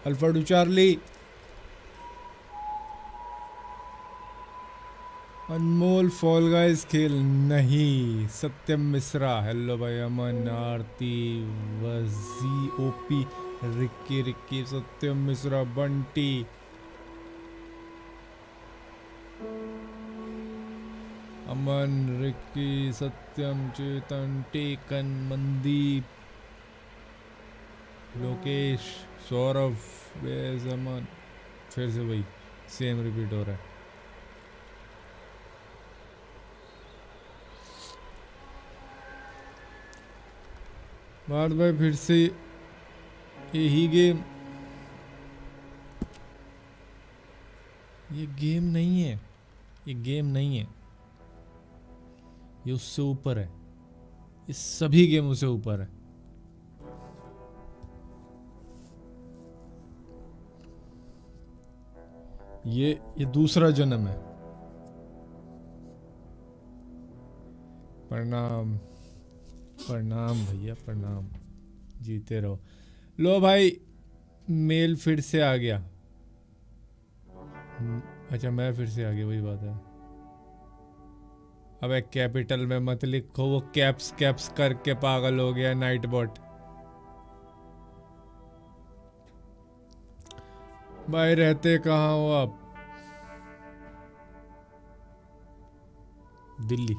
Alpha two charlie. Anmol fall guys खेल नहीं। Satyam Mishra hello भाई। अमन आरती वजी OP Ricky Ricky Satyam Mishra Bunty Aman Ricky Satyam Chetan टेकन मनदीप लोकेश सौरभ बेजमन। फिर से वही सेम रिपीट हो रहा है। भारत भाई फिर से यही गेम। ये गेम नहीं है, ये गेम नहीं है, ये उससे ऊपर है। ये सभी गेमों से ऊपर है। ये दूसरा जन्म है। प्रणाम प्रणाम भैया प्रणाम। जीते रहो। लो भाई मेल फिर से आ गया। अच्छा मैं फिर से आ गया, वही बात है। अबे कैपिटल में मत लिखो, वो कैप्स कैप्स करके पागल हो गया नाइट बॉट। भाई रहते कहाँ हो आप? दिल्ली।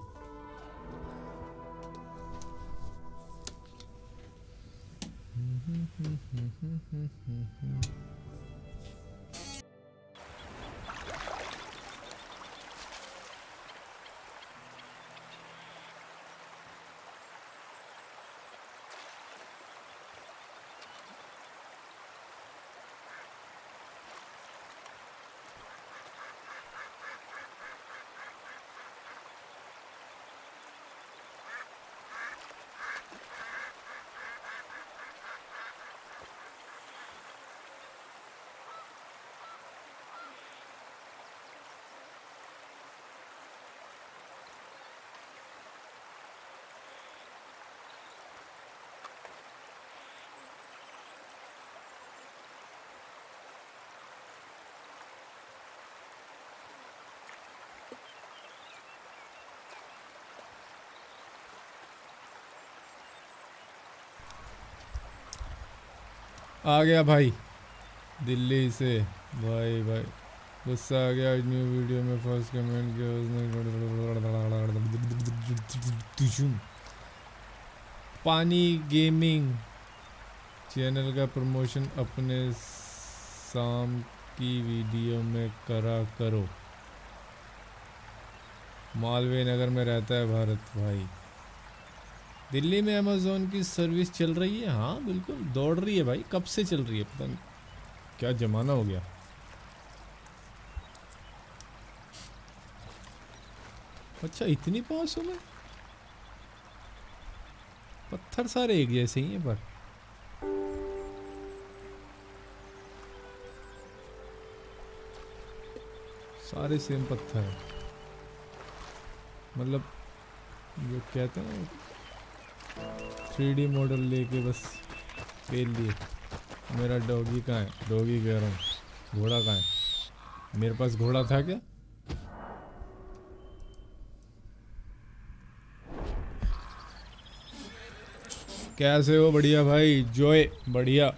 आ गया भाई दिल्ली से। भाई भाई गुस्सा आ गया। आज न्यू वीडियो में फर्स्ट कमेंट किया उसने। पानी गेमिंग चैनल का प्रमोशन अपने शाम की वीडियो में करा करो। मालवीय नगर में रहता है भारत भाई। दिल्ली में अमेज़ॉन की सर्विस चल रही है। हाँ बिल्कुल दौड़ रही है भाई, कब से चल रही है, पता नहीं क्या जमाना हो गया। अच्छा इतनी पास हो गए। पत्थर सारे एक जैसे ही हैं पर सारे सेम पत्थर हैं। मतलब जो कहते हैं 3D मॉडल लेके बस पेल लिए। मेरा डॉगी कहाँ है? डॉगी कह रहा हूँ, घोड़ा कहाँ है? मेरे पास घोड़ा था क्या? कैसे हो? बढ़िया भाई। जॉय बढ़िया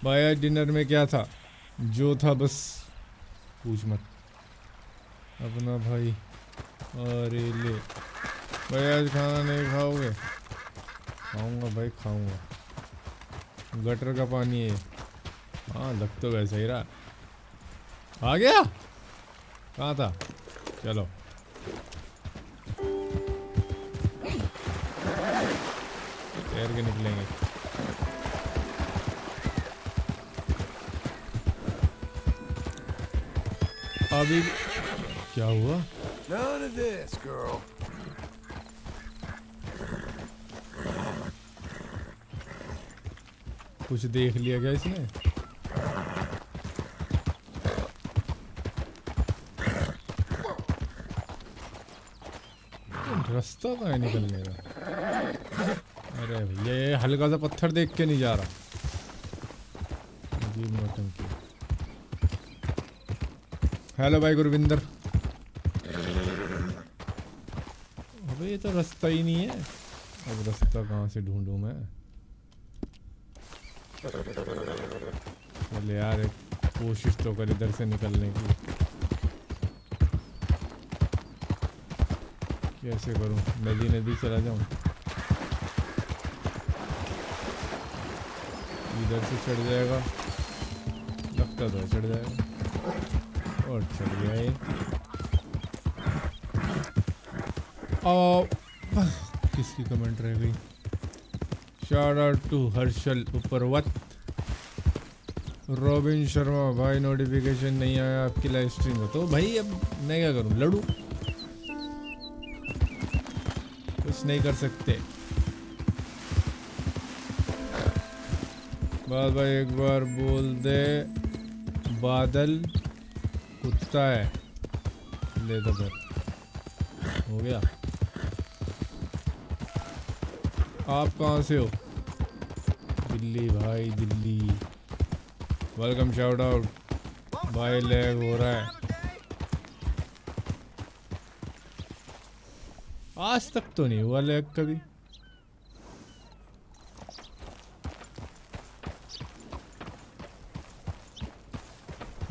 भाई। आज डिनर में क्या था? जो था बस पूछ मत अपना भाई। अरे ले भाई आज खाना नहीं खाओगे? खाऊंगा भाई खाऊंगा। गटर का पानी है। हाँ लग तो वैसा ही रहा। आ गया? कहाँ था? चलो तैर के निकलेंगे। अभी क्या हुआ? None of this, girl. कुछ देख लिया क्या इसने? रास्ता कहाँ है निकलने का? अरे भैया ये हल्का सा पत्थर देख के नहीं जा रहा। ये नौटंकी। हेलो भाई गुरविंदर। अबे ये तो रास्ता ही नहीं है। अब रास्ता कहाँ से ढूंढूं मैं? चल यार एक कोशिश तो कर इधर से निकलने की। कैसे करूं? नदी नदी चला जाऊं? इधर से चढ़ जाएगा, लगता तो है चढ़ जाएगा। और चढ़ गया ये। किसकी कमेंट रह गई? शाउट आउट टू हर्षल उपरवत। रॉबिन शर्मा भाई नोटिफिकेशन नहीं आया आपकी लाइव स्ट्रीम में, तो भाई अब मैं क्या करूं? लड़ूं? कुछ नहीं कर सकते। बात भाई एक बार बोल दे बादल कुत्ता है। ले दो फिर, हो गया। आप कहाँ से हो? दिल्ली भाई दिल्ली। वेलकम शाउट आउट भाई। लैग हो रहा है आज तक तो नहीं हुआ लैग कभी।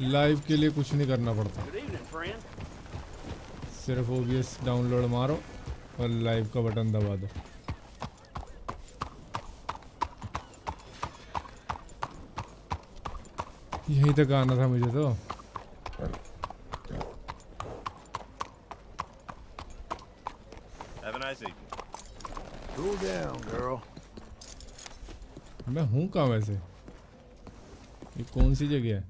लाइव के लिए कुछ नहीं करना पड़ता, सिर्फ OBS डाउनलोड मारो और लाइव का बटन दबा दो। यहीं तक आना था मुझे तो। Have a nice evening. Cool down, girl. मैं हूँ कहाँ वैसे? ये कौन सी जगह है?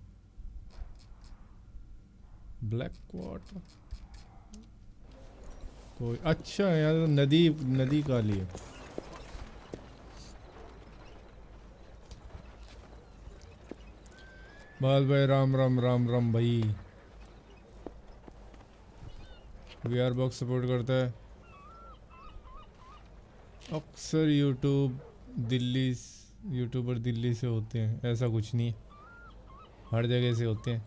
ब्लैक वाटर कोई? अच्छा यार नदी, नदी काली है। बाल भाई राम राम राम राम भाई। VR बॉक्स सपोर्ट करता है। अक्सर यूट्यूबर दिल्ली से होते हैं, ऐसा कुछ नहीं है, हर जगह से होते हैं,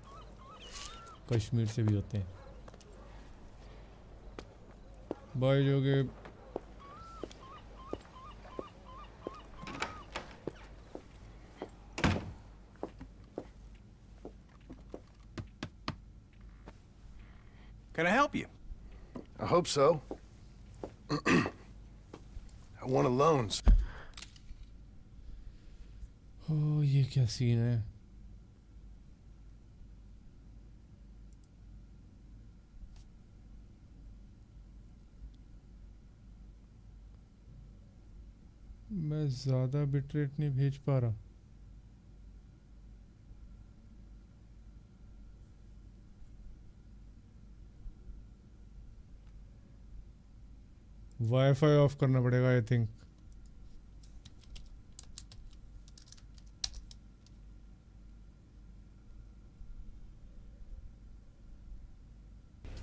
कश्मीर से भी होते हैं भाई जो कि Can I help you? I hope so. I want a loans. ओ ये क्या सीन है? मैं ज़्यादा बिटरेट नहीं भेज पा रहा। वाईफाई ऑफ करना पड़ेगा आई थिंक।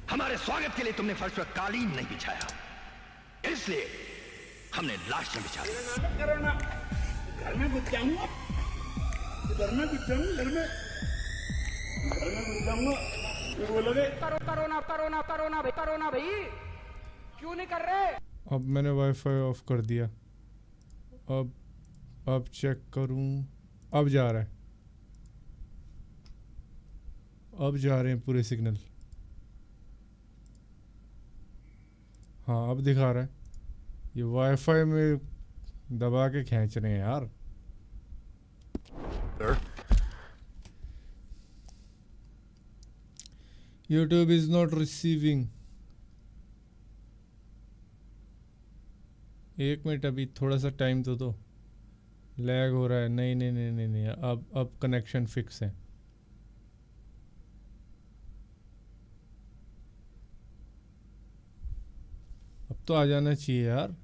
हमारे स्वागत के लिए तुमने फर्श पर कालीन नहीं बिछाया, इसलिए हमने लाशें बिछा दी। करो ना, घर में घुस जाऊंगा, घर में घुस जाऊंगा, घर में घुस जाऊंगा। ये बोलोगे करो ना भाई, क्यों नहीं कर रहे? अब मैंने वाईफाई ऑफ कर दिया। अब चेक करूं। अब जा रहा है, अब जा रहे हैं पूरे सिग्नल। हाँ अब दिखा रहा है। ये वाईफाई में दबा के खींच रहे हैं यार। YouTube is not receiving। एक मिनट अभी थोड़ा सा टाइम तो दो। लैग हो रहा है। नहीं नहीं नहीं नहीं नहीं, अब कनेक्शन फिक्स है। अब तो आ जाना चाहिए यार।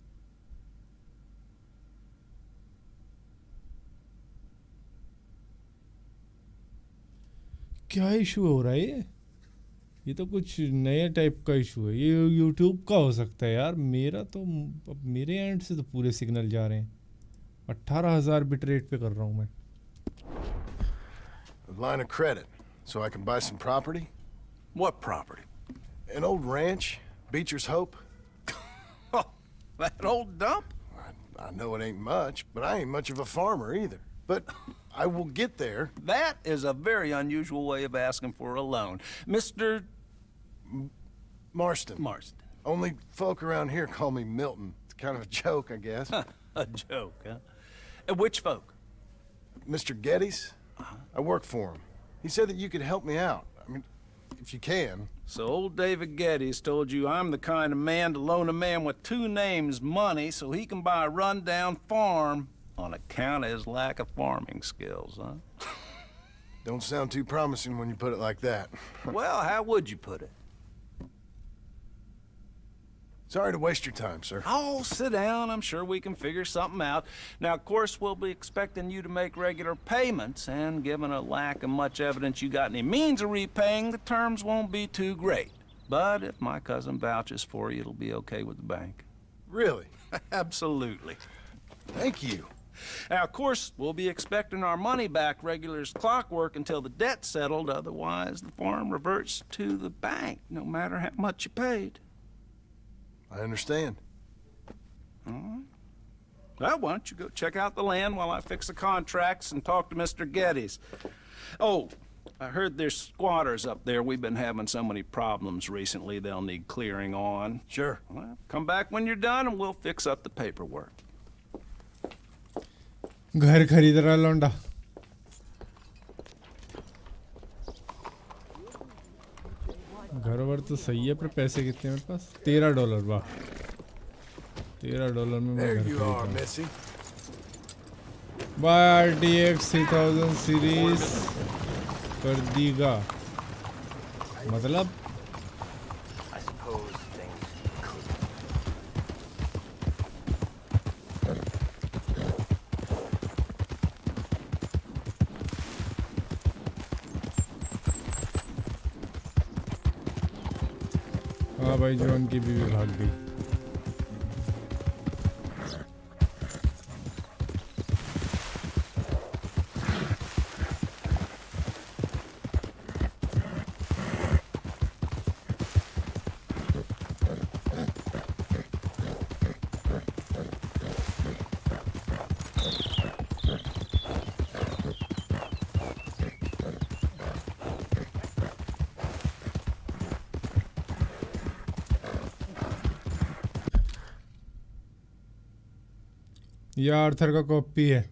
क्या इशू हो रहा है ये तो कुछ नए टाइप का इशू है। ये YouTube का हो सकता है यार। मेरा तो अब मेरे एंड से तो पूरे सिग्नल जा रहे हैं। 18,000 बिट रेट पे कर रहा हूँ मैं। line of credit so I can buy some property. What property? An old ranch, Beecher's Hope. Oh, that old dump? I know it ain't much, but I ain't much of a farmer either. But I will get there. That is a very unusual way of asking for a loan. Mr. Marston. Marston. Only folk around here call me Milton. It's kind of a joke, I guess. A joke, huh? And which folk? Mr. Geddes? I work for him. He said that you could help me out. I mean, if you can. So old David Geddes told you I'm the kind of man to loan a man with two names money so he can buy a rundown farm on account of his lack of farming skills, huh? Don't sound too promising when you put it like that. Well, how would you put it? Sorry to waste your time, sir. Oh, sit down. I'm sure we can figure something out. Now, of course, we'll be expecting you to make regular payments, and given a lack of much evidence you got any means of repaying, the terms won't be too great. But if my cousin vouches for you, it'll be okay with the bank. Really? Absolutely. Thank you. Now, of course, we'll be expecting our money back regular as clockwork until the debt's settled. Otherwise, the farm reverts to the bank, no matter how much you paid. I understand. All right. Well, why don't you go check out the land while I fix the contracts and talk to Mr. Geddes. Oh, I heard there's squatters up there. We've been having so many problems recently, they'll need clearing on. Sure. Well, come back when you're done and we'll fix up the paperwork. घर खरीद रहा लौंडा घर वर तो सही है पर पैसे कितने मेरे पास $13 वाह $13 में मैं There घर you are, खरीद Missy. बाय RTX 3000 सीरीज कर दीगा मतलब I suppose things could. हाँ भाई जॉन की बीवी भाग गई यह आर्थर का कॉपी है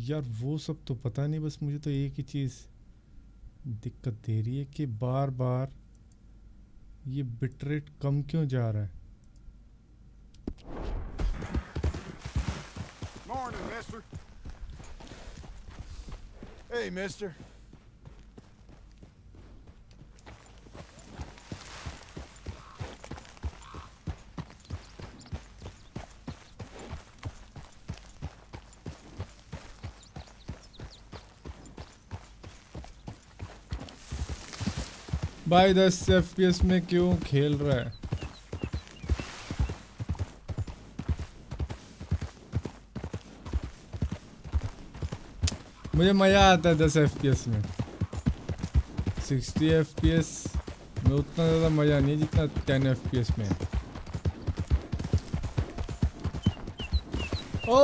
यार वो सब तो पता नहीं बस मुझे तो एक ही चीज़ दिक्कत दे रही है कि बार बार ये बिटरेट कम क्यों जा रहा है Morning, mister. Hey, mister. भाई 10 FPS में क्यों खेल रहा है मुझे मज़ा आता है 10 FPS में 60 FPS में उतना ज़्यादा मज़ा नहीं जितना 10 FPS में है ओ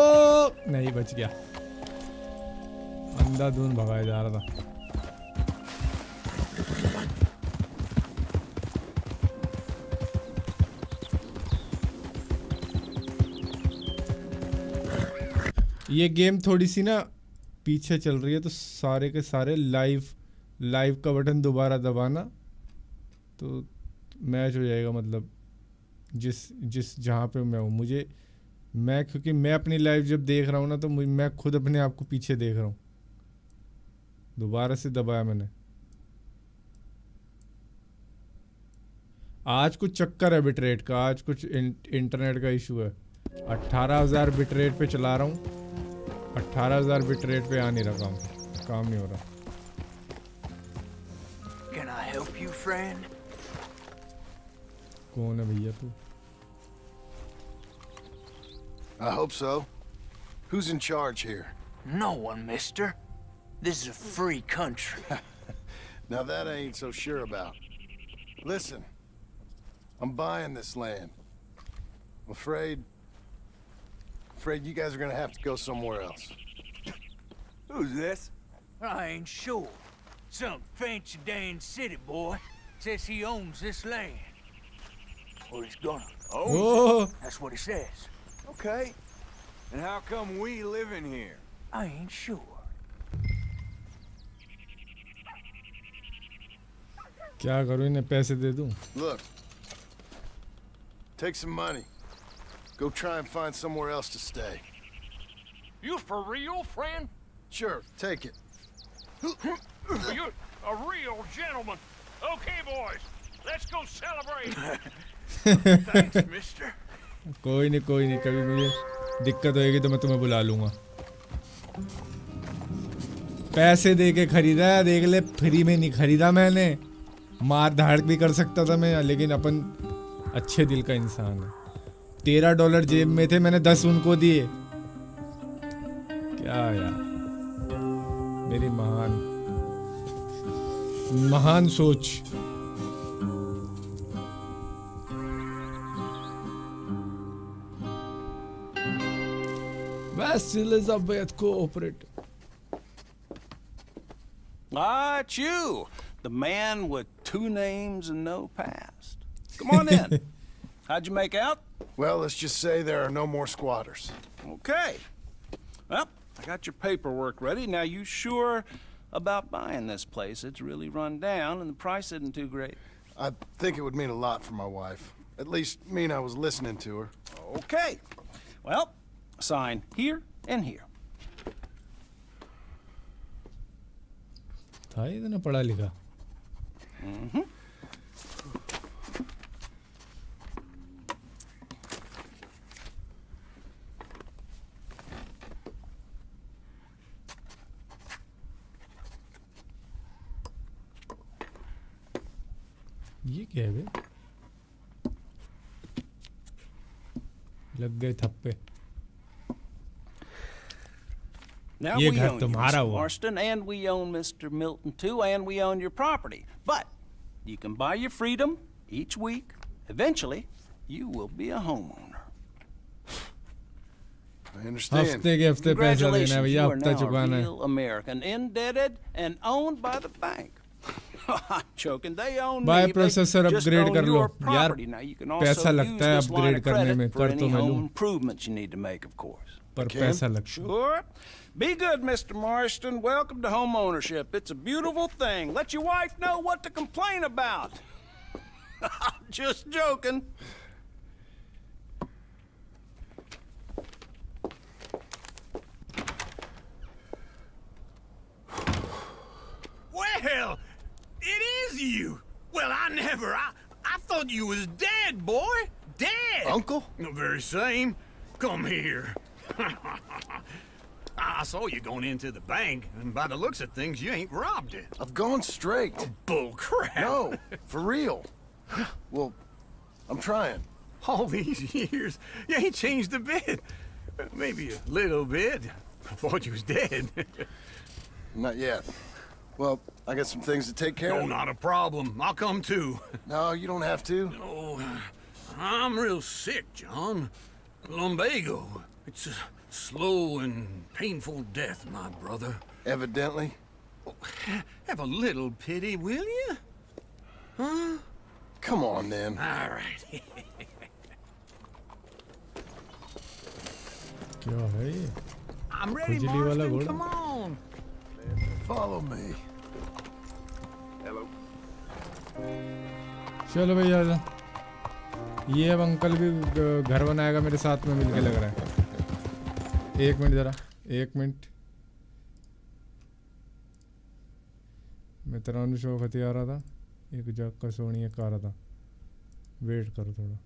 नहीं बच गया अंधाधुंध भगाया जा रहा था ये गेम थोड़ी सी ना पीछे चल रही है तो सारे के सारे लाइव का बटन दोबारा दबाना तो मैच हो जाएगा मतलब जिस जहाँ पे मैं हूँ मैं क्योंकि मैं अपनी लाइव जब देख रहा हूँ ना तो मैं खुद अपने आप को पीछे देख रहा हूँ दोबारा से दबाया मैंने आज कुछ चक्कर है बिटरेट का आज कुछ इंटरनेट का इशू है 18,000 बिटरेट पे चला रहा हूँ 18,000 बिट रेट पे आ नहीं रहा काम नहीं हो रहा Can I help you, friend? कौन है भैया तू I hope so. Who's in charge here? No one, mister. This is a free country. Now that I ain't so sure about. Listen, I'm buying this land. I'm afraid you guys are gonna have to go somewhere else. Who's this? I ain't sure. Some fancy Dan city boy says he owns this land. Or he's gonna. Oh, That's what he says. Okay. And how come we live in here? I ain't sure. क्या करूँ इन्हें पैसे दे दूँ? Look, take some money. Go try and find somewhere else to stay. You for real, friend? Sure, take it. You're a real gentleman. Okay, boys, let's go celebrate. Thanks, mister. कोई नहीं कभी मुझे दिक्कत होएगी तो मैं तुम्हें बुला लूँगा. पैसे दे के खरीदा है, देख ले, फ्री में नहीं खरीदा मैंने. मार धाड़ भी कर सकता था मैं, लेकिन अपन अच्छे दिल का इंसान है. $13 जेब में थे, मैंने 10 उनको दिए. क्या यार, मेरी महान सोच. West Elizabeth Cooperative. Ah, it's you, the man with 2 names and no past. Come on in. How'd you make out? Well, let's just say there are no more squatters. Okay. Well, I got your paperwork ready. Now, you sure about buying this place? It's really run down, and the price isn't too great. I think it would mean a lot for my wife. At least mean I was listening to her. Okay. Well, sign here and here. था इतना पढ़ा लिखा. ये क्या है बे? लग गए थप्पे. Now ये we घर own you, तुम्हारा Mr. हुआ. Marston, and we own Mr. Milton too, and we own your property. But you can buy your freedom each week. Eventually, you will be a homeowner. I understand. हफ्ते के हफ्ते पैसा देना है Congratulations, भैया, you are हफ्ता now a चुकाना है. real American, indebted and owned by the bank. I'm joking. They own Buy me. processor They just upgrade own कर लो. your यार, property. Now you can also पैसा use लगता है this line upgrade of करने credit में, for कर any तो मैं home लूं. improvements you need to make, of course. पर Okay. पैसा लगता है. Sure. Be good, Mr. Marston. Welcome to home ownership. It's a beautiful thing. Let your wife know what to complain about. Just joking. Well, it is you. Well, I thought you was dead, boy. Dead. Uncle? The very same. Come here. I saw you going into the bank, and by the looks of things, you ain't robbed it. I've gone straight. Bull crap. No, for real. Well, I'm trying. All these years, you ain't changed a bit. Maybe a little bit. I thought you was dead. Not yet. Well, I got some things to take care No, of. not a problem. I'll come too. No, you don't have to. Oh, I'm real sick, John. Lumbago. It's a slow and painful death, my brother. Evidently. Have a little pity, will you? Huh? Come on, then. All right. क्या है ये? I'm ready, खुजली वाला Marston. घोड़ा. Come on. Follow me. Hello. चलो भैया आजा. ये अब अंकल भी घर बनाएगा मेरे साथ में मिलके, लग रहा है. एक मिनट जरा, एक मिनट. मैं तरानू शो खती आ रहा था, एक जग का सोनी एक आ रहा था. वेट करो थोड़ा.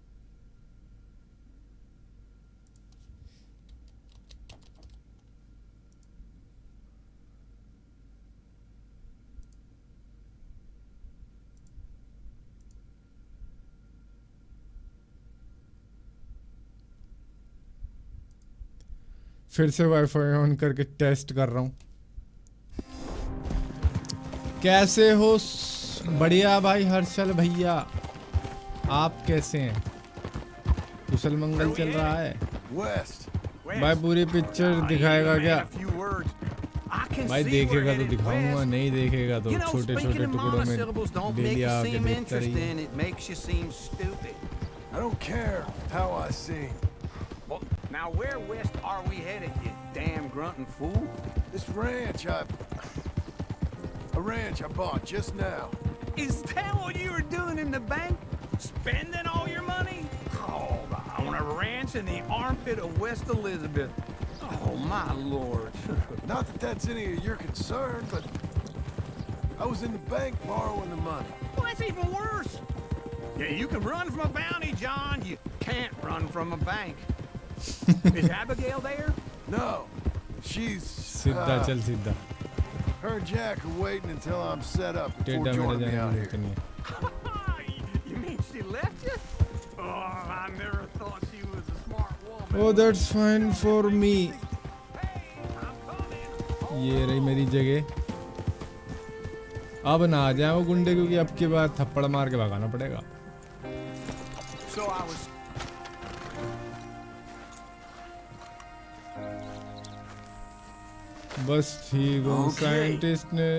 फिर से वाईफाई ऑन करके टेस्ट कर रहा हूँ. कैसे हो? बढ़िया भाई हर्षल भैया, आप कैसे हैं? कुशल मंगल चल रहा है West. भाई? पूरी पिक्चर दिखाएगा क्या भाई? देखेगा तो दिखाऊंगा, नहीं देखेगा तो छोटे छोटे टुकड़ों में डेली आके देखता रहिए। I don't care how I sing. Well, now where west are we headed, you damn grunting fool? This ranch a ranch I bought just now. Is that what you were doing in the bank? Spending all your money? Oh, on a ranch in the armpit of West Elizabeth. Oh, my lord. Not that that's any of your concern, but I was in the bank borrowing the money. Well, that's even worse. Yeah, you can run from a bounty, John. You can't run from a bank. Is Abigail there? No, she's सीधा चल सीधा। her and Jack are waiting until I'm set up before टेढ़ा मेढ़ा joining me जाने out की here. जरूरत नहीं है। You mean she left you? Oh, I never thought she was a smart woman. Oh, that's fine for me. I'm coming. ये रही मेरी जगह। अब ना आ जाए वो गुंडे, क्योंकि अब के बाद थप्पड़ मार के भगाना पड़ेगा। So I was. बस ठीक हो। Okay. साइंटिस्ट ने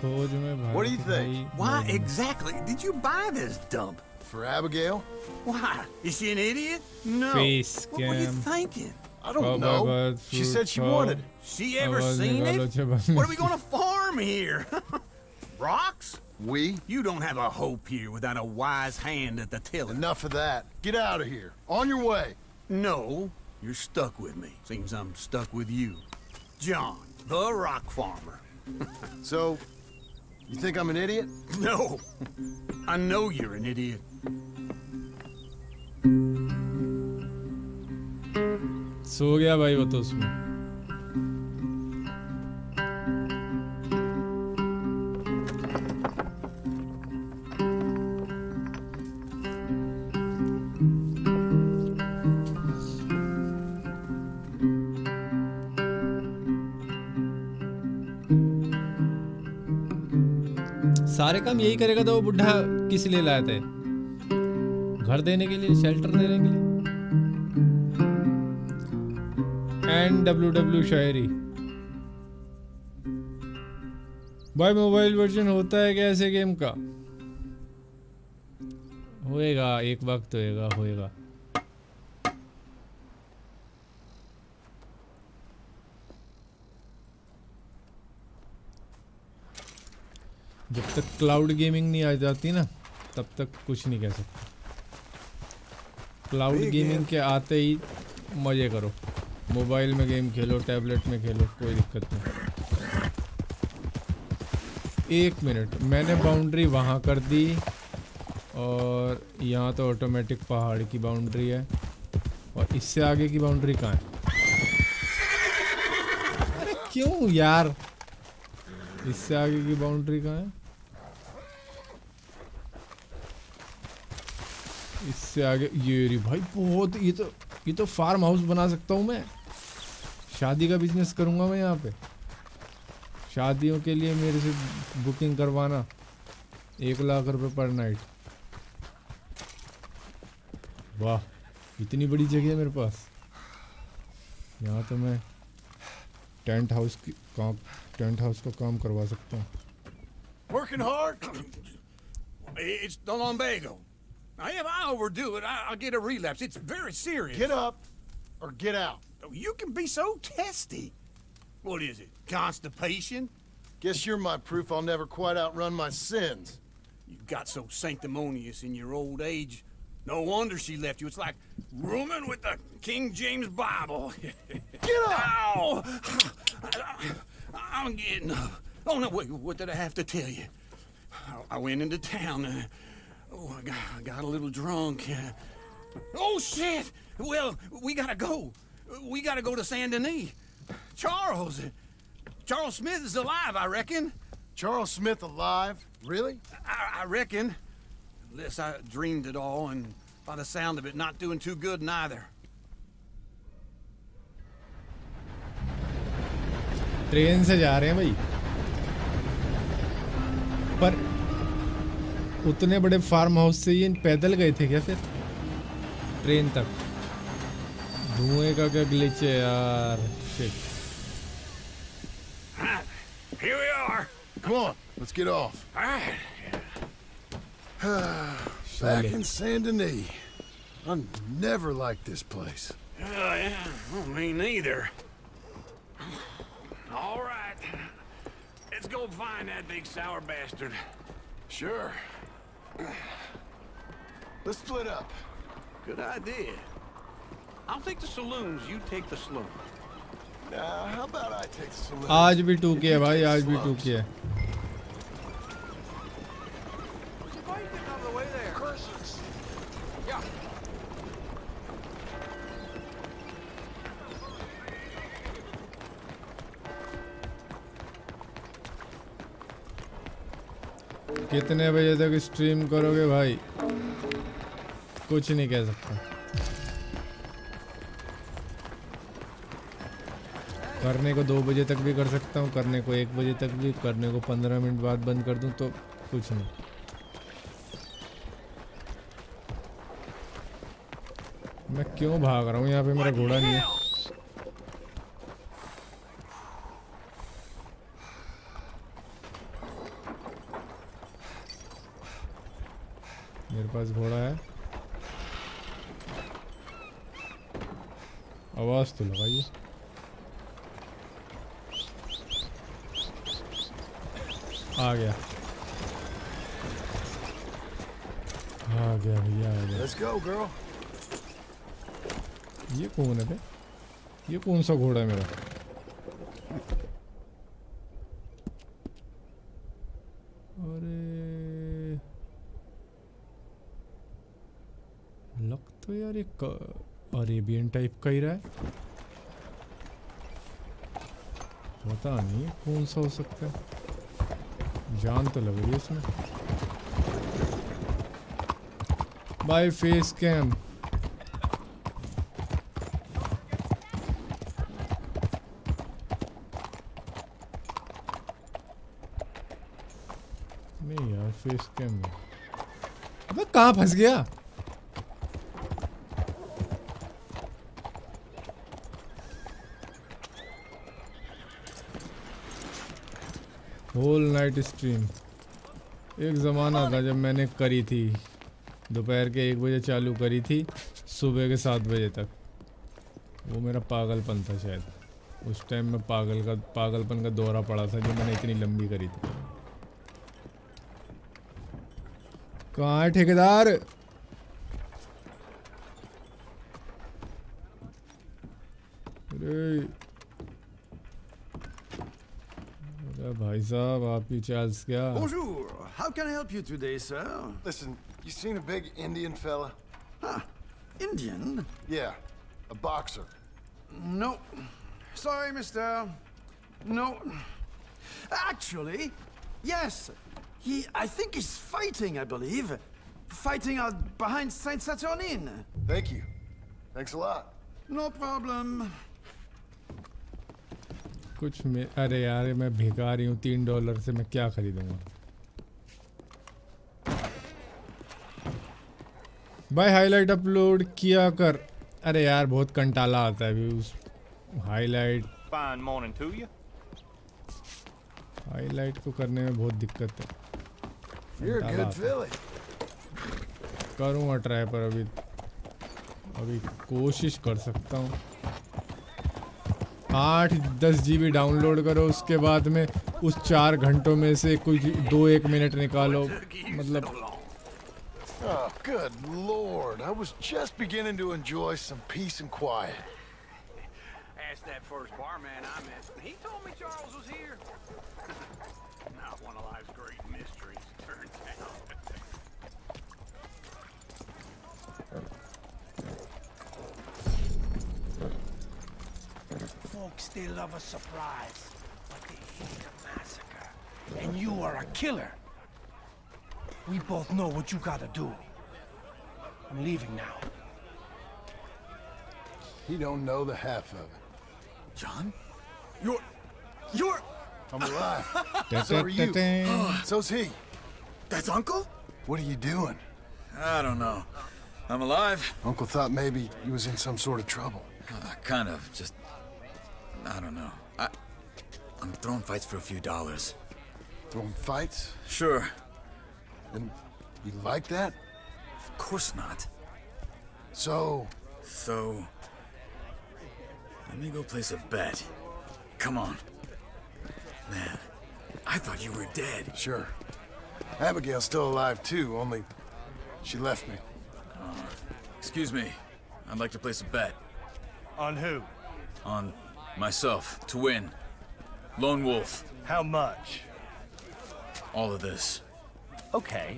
खोज में What do you think? Why exactly did you buy this dump? For Abigail? Why? Is she an idiot? No. Face What were you cam. thinking? I don't know. She said she wanted it. She ever seen it? What are we gonna farm here? Rocks? We? You don't have a hope here without a wise hand at the tiller. Enough of that. Get out of here. On your way. No, you're stuck with me. Seems I'm stuck with you. John, the rock farmer. So, you think I'm an idiot? No, I know you're an idiot. सो गया भाई वो तो उसमें। सारे काम यही करेगा तो वो बुढ़ा किस लिए लाया था? घर देने के लिए, शेल्टर देने के लिए। NWW शायरी भाई, मोबाइल वर्जन होता है क्या ऐसे गेम का? होएगा, एक वक्त होएगा। जब तक क्लाउड गेमिंग नहीं आ जाती ना, तब तक कुछ नहीं कह सकते। क्लाउड गेमिंग के आते ही मजे करो। मोबाइल में गेम खेलो, टैबलेट में खेलो, कोई दिक्कत नहीं। 1 मिनट, मैंने बाउंड्री वहाँ कर दी और यहाँ तो ऑटोमेटिक पहाड़ की बाउंड्री है, और इससे आगे की बाउंड्री कहाँ है? अरे क्यों यार, इससे आगे की बाउंड्री कहाँ है? इससे आगे ये रही भाई। बहुत ये तो फार्म हाउस बना सकता हूँ मैं। शादी का बिजनेस करूँगा मैं यहाँ पे। शादियों के लिए मेरे से बुकिंग करवाना, 1 लाख रुपए पर नाइट। वाह, इतनी बड़ी जगह है मेरे पास। यहाँ तो मैं टेंट हाउस का काम करवा सकता हूँ। Working hard? It's the lumbago. Now, if I overdo it, I'll get a relapse. It's very serious. Get up or get out. You can be so testy. What is it? Constipation? Guess you're my proof I'll never quite outrun my sins. You got so sanctimonious in your old age. No wonder she left you. It's like rooming with the King James Bible. Get up! Ow! I'm getting up. Oh, no, wait, what did I have to tell you? I went into town. I got a little drunk. Oh, shit! Well, we gotta go. We gotta go to Saint Denis. Charles Smith is alive, I reckon. Charles Smith alive? Really? I reckon. Unless I dreamed it all, and by the sound of it, not doing too good neither. Train से जा रहे हैं भाई। पर उतने बड़े farm house से ये पैदल गए थे क्या फिर ट्रेन तक? धुएं का क्या ग्लिच है यार, shit. Here we are. Come on, let's get off. All right. Back in Saint Denis. I never liked this place. Yeah, well, me neither. All right. Let's go find that big sour bastard. Sure. Let's split up. Good idea. I'll take the saloons, you take the slope. How about I take the saloon? आज भी 2K है भाई, आज भी 2K है। कितने बजे तक स्ट्रीम करोगे भाई? कुछ नहीं कह सकता। करने को 2 बजे तक भी कर सकता हूँ, करने को 1 बजे तक भी, करने को 15 मिनट बाद बंद कर दूँ तो कुछ नहीं। मैं क्यों भाग रहा हूँ? यहाँ पे मेरा घोड़ा नहीं है। मेरे पास घोड़ा है। आवाज तो लगाइए। आ गया भैया, आ गया। Let's go, girl. ये कौन है बे? ये कौन सा घोड़ा है मेरा? अरे लग तो यार एक अरेबियन टाइप का ही रहा है। पता नहीं कौन सा हो सकता है, जान तो लग रही है इसमें। By face cam. नहीं यार फेस कैम में मैं कहाँ फंस गया? होल नाइट स्ट्रीम एक ज़माना था जब मैंने करी थी, दोपहर के 1 बजे चालू करी थी, सुबह के 7 बजे तक। वो मेरा पागलपन था शायद, उस टाइम में पागलपन का दौरा पड़ा था जो मैंने इतनी लंबी करी थी। कहाँ है ठेकेदार? अरे भाई साहब आपकी चार्ल्स क्या? Bonjour. How can I help you today, sir? Listen, you seen a big Indian fella? Ah, Indian? Yeah, a boxer. No. Sorry, mister. No. Actually, yes. I think he's fighting, I believe. Fighting out behind Saint Saturnin. Thank you. Thanks a lot. No problem. कुछ में अरे यार मैं भिखारी हूँ, $3 से मैं क्या खरीदूंगा भाई? हाईलाइट अपलोड किया कर। अरे यार बहुत कंटाला आता है अभी उस highlight. Fine morning to you. Highlight को करने में बहुत दिक्कत है। You're a good filly. करूँगा ट्राई पर अभी कोशिश कर सकता हूँ। 8-10 GB डाउनलोड करो, उसके बाद में उस 4 घंटों में से कुछ 2-1 मिनट निकालो, मतलब। Oh, good Lord. I was just beginning to enjoy some peace and quiet. Asked that first barman I met. He told me Charles was here. Not one of life's great mysteries, turns out. Folks, they love a surprise, but they hate a massacre. And you are a killer. We both know what you gotta do. I'm leaving now. He don't know the half of it. John? You're... I'm alive. So are you. So's he. That's Uncle? What are you doing? I don't know. I'm alive. Uncle thought maybe you was in some sort of trouble. Kind of. Just... I don't know. I'm throwing fights for a few dollars. Throwing fights? Sure. And you like that? Of course not. So... So... let me go place a bet. Come on. Man, I thought you were dead. Sure. Abigail's still alive too, only she left me. Excuse me. I'd like to place a bet. On who? On myself, to win. Lone Wolf. How much? All of this. Okay.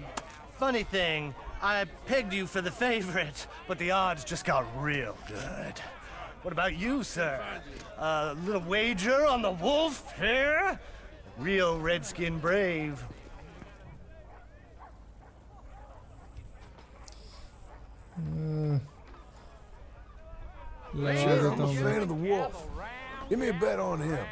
Funny thing, I pegged you for the favorite, but the odds just got real good. What about you, sir? A little wager on the wolf here? Real redskin brave. Sure, I'm a fan of the wolf. Give me a bet on him.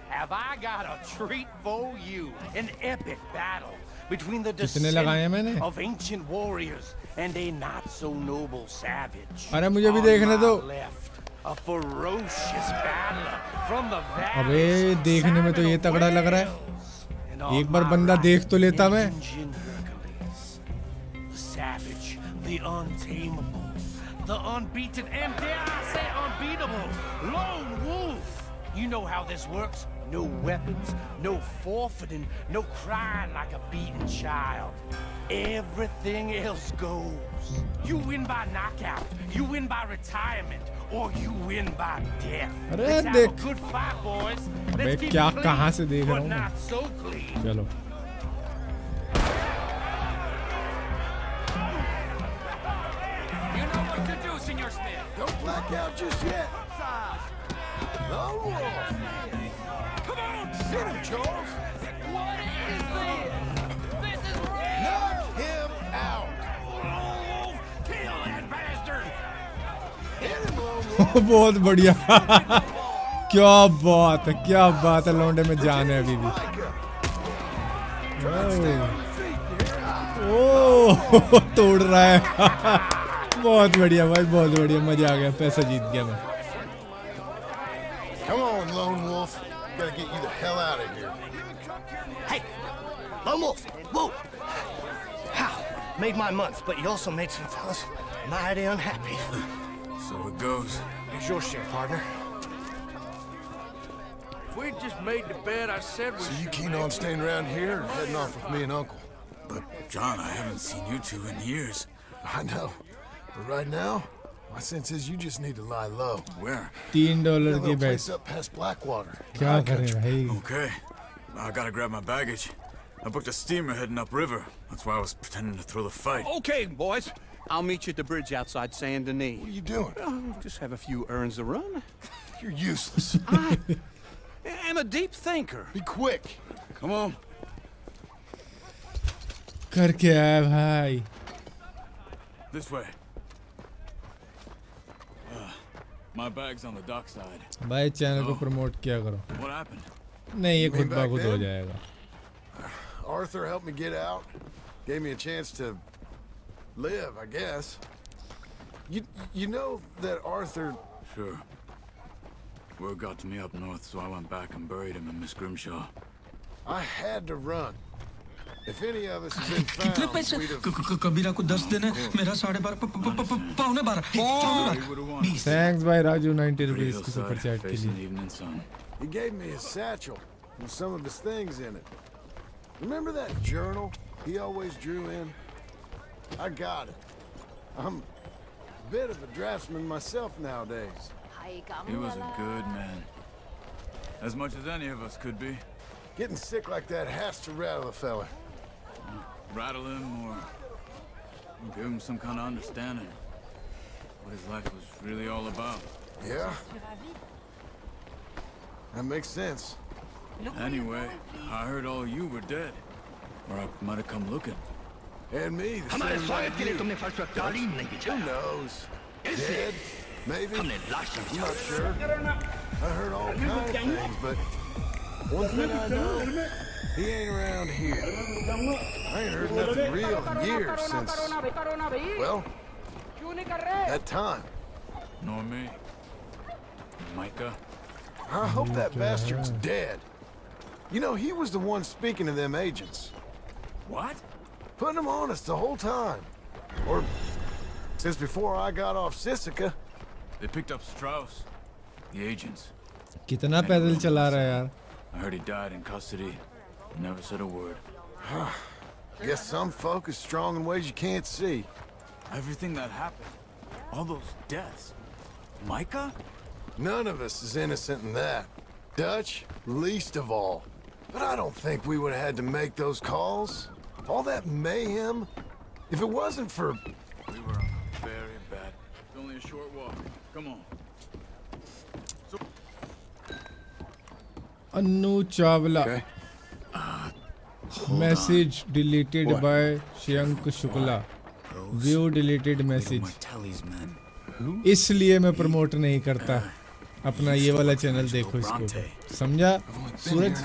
Have I got a treat for you? An epic battle between the कितने लगाए हैं मैंने? descendants of ancient warriors and a not so noble savage. अरे मुझे भी On देखने my दो. left, a ferocious battler from the अबे valleys देखने में तो ये तगड़ा लग रहा है. and on एक बार my बंदा right, देख तो लेता an मैं. Indian Hercules. The savage, the untamable, the unbeaten, and dare I say unbeatable, Lone Wolf. You know how this works. No weapons, no forfeiting, no crying like a beaten child. Everything else goes. You win by knockout, you win by retirement, or you win by death. अरे Let's have a देख. good fight, boys. अबे Let's keep क्या it कहाँ clean, से देख रहा but हूँ मैं? not so clean. चलो. You know what to do, Senor Smith. Don't black out just yet. Lone Wolf. Come on! Get him, Charles. What is this? This is real! Knock him out. Kill that bastard! Hit him, Lone Wolf. बहुत बढ़िया. क्या बात है लौंडे में जान है अभी भी. ओह तोड़ रहा है. बहुत बढ़िया भाई, बहुत बढ़िया, मजा आ गया, पैसा जीत गया मैं. Come on, Lone Wolf. Gotta get you the hell out of here. Hey! Lone Wolf! Whoa! How? Made my month, but you also made some fellas mighty unhappy. So it goes. Here's your share, partner. If we just made the bet I said we So you should keen make, on staying around here or heading off with me and Uncle? But, John, I haven't seen you two in years. I know. But right now, my sense is you just need to lie low. Where? $3 That की little bat. place up past Blackwater. क्या High करें country. भाई? Okay. I gotta grab my baggage. I booked a steamer heading upriver. That's why I was pretending to throw the fight. Okay, boys. I'll meet you at the bridge outside Saint Denis. What are you doing? Just have a few errands to run. You're useless. I'm a deep thinker. Be quick. Come on. कर क्या है भाई? This way. My bag's on the dockside. भाई channel को promote किया करो. What happened? नहीं ये You mean खुद ब back खुद हो then? जाएगा. Arthur helped me get out. Gave me a chance to live, I guess. You know that Arthur... Sure. Word got to me up north, so I went back and buried him in Miss Grimshaw. I had to run. If any of us had been found, we'd have... कबीरा को 10 दिन है मेरा 12:30 पौने 12 Thanks भाई Raju 90 Pretty rupees की hillside, super chat के facing लिए. the evening sun. He gave me his satchel with some of his things in it. Remember that journal he always drew in? I got it. I'm a bit of a draftsman myself nowadays. He was a good man. As much as any of us could be. Getting sick like that has to rattle a fella. Rattle him or give him some kind of understanding. What his life was really all about. Yeah? That makes sense. Anyway, I heard all you were dead. Or I might have come looking. And me, the हमारे same स्वागत के लिए way तुमने फर्श पर तालीम नहीं Who बिछाया. knows? Dead? Maybe? हमने लाश I'm not sure. I heard all kinds of things, but One thing I know, he ain't around here. I ain't heard nothing real in years since, well, that time. Nor me. Micah? I hope that bastard's dead. You know, he was the one speaking to them agents. What? Putting them on us the whole time. Or since before I got off Sisika. They picked up Strauss. The agents. कितना पैदल चला रहा है यार? I heard he died in custody. Never said a word. Guess some folk is strong in ways you can't see. Everything that happened. All those deaths. Micah? None of us is innocent in that. Dutch, least of all. But I don't think we would have had to make those calls. All that mayhem. If it wasn't for... We were very bad. It's only a short walk. Come on. Anu Chawla. Okay. Message deleted by Shyank Shukla. View deleted message. इसलिए मैं promote नहीं करता अपना ये वाला channel देखो इसको समझा सूरज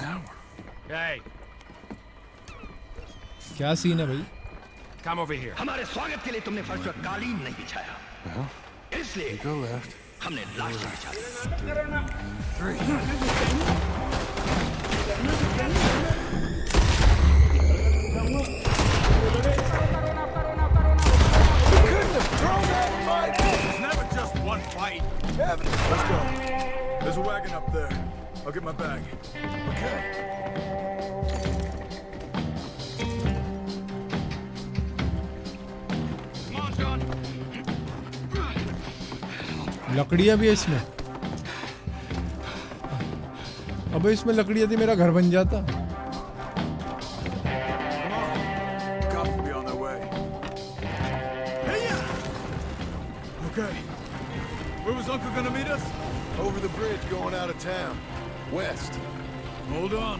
क्या सीन है भाई हमारे स्वागत के लिए तुमने फर्श पर कालीन नहीं बिछाया इसलिए हमने लाश बिछा It's never just one fight. Let's go. There's a wagon up there. I'll get my bag. Okay. Come on, John. लकड़ियाँ भी है इसमें अबे इसमें लकड़ियाँ थी मेरा घर बन जाता Okay. Where was Uncle gonna meet us? Over the bridge going out of town. West. Hold on.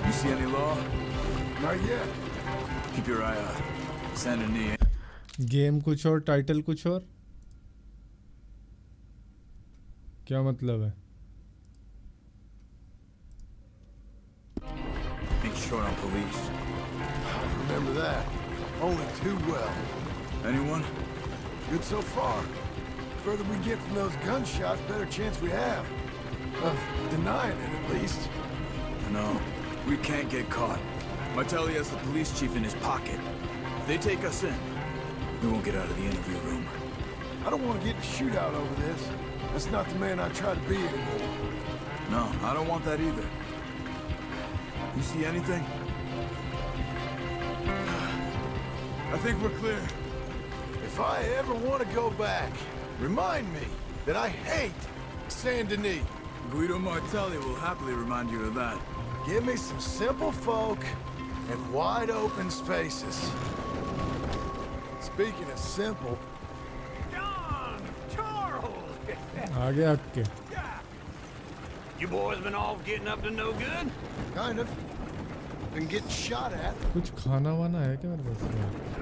You see any law? Not yet. Keep your eye out. Send a knee. Game कुछ और title कुछ और क्या मतलब है Ain't short on police. Remember that. Only too well. Anyone? Good so far. Further we get from those gunshots, better chance we have. Of denying it, at least. No, we can't get caught. Martelli has the police chief in his pocket. If they take us in, we won't get out of the interview room. I don't want to get in a shootout over this. That's not the man I try to be anymore. No, I don't want that either. You see anything? I think we're clear. If I ever want to go back, remind me that I hate Saint Denis. Guido Martelli will happily remind you of that. Give me some simple folk and wide open spaces. Speaking of simple... John! Charles! आगे हटके You boys been all getting up to no good? Kind of. Been getting shot at. कुछ खाना वाना है क्या मेरे पास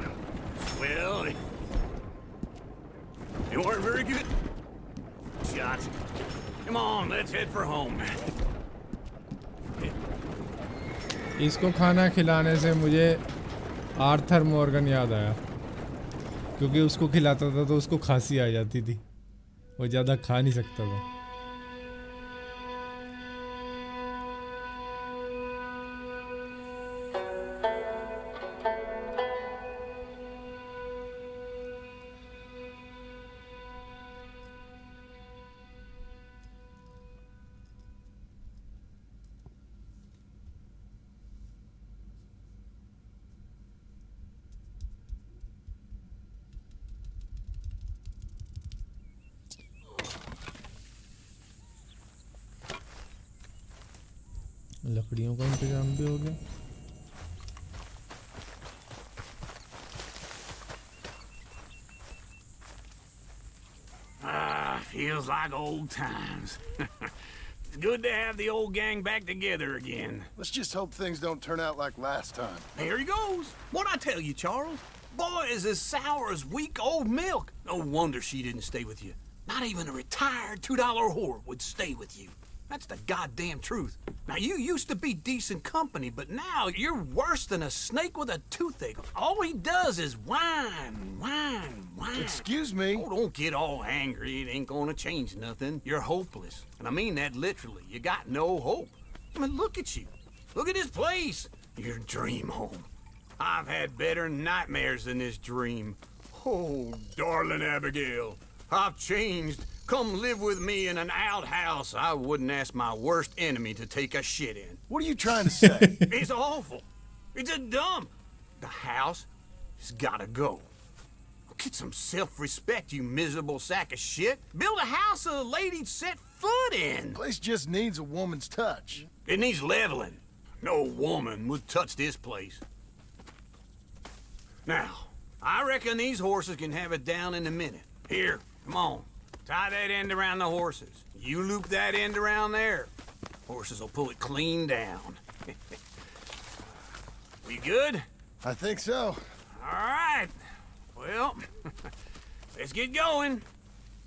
Well, you weren't very good. Shots. Come on, let's head for home. इसको खाना खिलाने से मुझे आर्थर मॉर्गन याद आया क्योंकि उसको खिलाता था तो उसको खांसी आ जाती थी वो ज़्यादा खा नहीं सकता था लकड़ियों का इंतजाम भी हो गया Feels like old times. It's good to have the old gang back together again. Let's just hope things don't turn out like last time. There he goes. What'd I tell you, Charles? Boy is as sour as week old milk. No wonder she didn't stay with you. Not even a retired $2 whore would stay with you. That's the goddamn truth. Now, you used to be decent company, but now you're worse than a snake with a toothache. All he does is whine. Excuse me? Oh, don't get all angry. It ain't gonna change nothing. You're hopeless. And I mean that literally. You got no hope. I mean, look at you. Look at this place. Your dream home. I've had better nightmares than this dream. Oh, darling Abigail, I've changed. Come live with me in an outhouse I wouldn't ask my worst enemy to take a shit in. What are you trying to say? It's awful. It's a dump. The house has gotta go. Get some self-respect, you miserable sack of shit. Build a house a lady'd set foot in. The place just needs a woman's touch. It needs leveling. No woman would touch this place. Now, I reckon these horses can have it down in a minute. Here, come on. Tie that end around the horses. You loop that end around there. Horses will pull it clean down. We good? I think so. All right. Well, let's get going.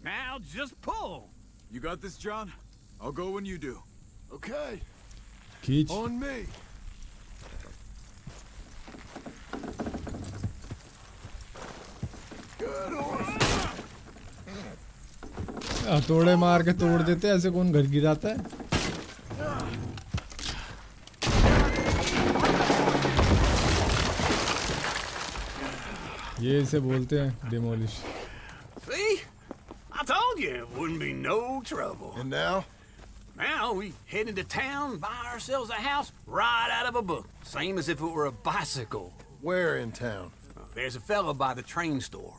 Now just pull. You got this, John? I'll go when you do. Okay. Keach. On me. Good horse. हथौड़े मार के तोड़ देते, ऐसे कौन घर गिराता है? ये इसे बोलते हैं demolish. See? I told you it wouldn't be no trouble. And now? Now we head into town, buy ourselves a house right out of a book. Same as if it were a bicycle. Where in town? There's a fella by the train store.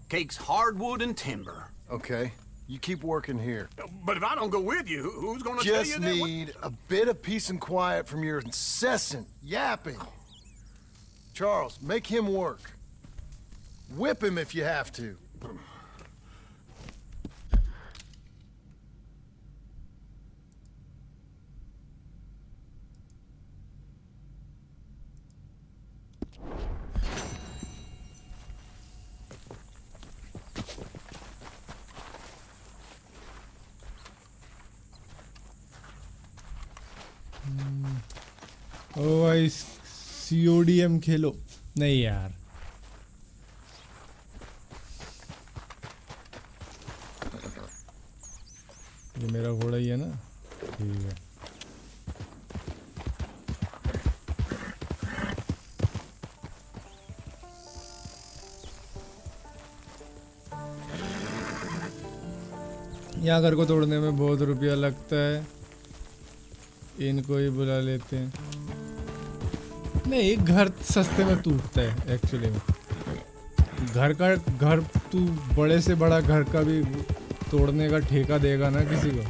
Cakes hardwood and timber. Okay. You keep working here. But if I don't go with you, who's gonna tell you Just that? need a bit of peace and quiet from your incessant yapping. Charles, make him work. Whip him if you have to. ओ भाई CODM खेलो. नहीं यार. ये मेरा घोड़ा ही है ना. ठीक है. यहाँ घर को तोड़ने में बहुत रुपया लगता है. इनको ही बुला लेते हैं. नहीं, घर सस्ते में टूटता है एक्चुअली में. घर तू बड़े से बड़ा घर का भी तोड़ने का ठेका देगा ना किसी को,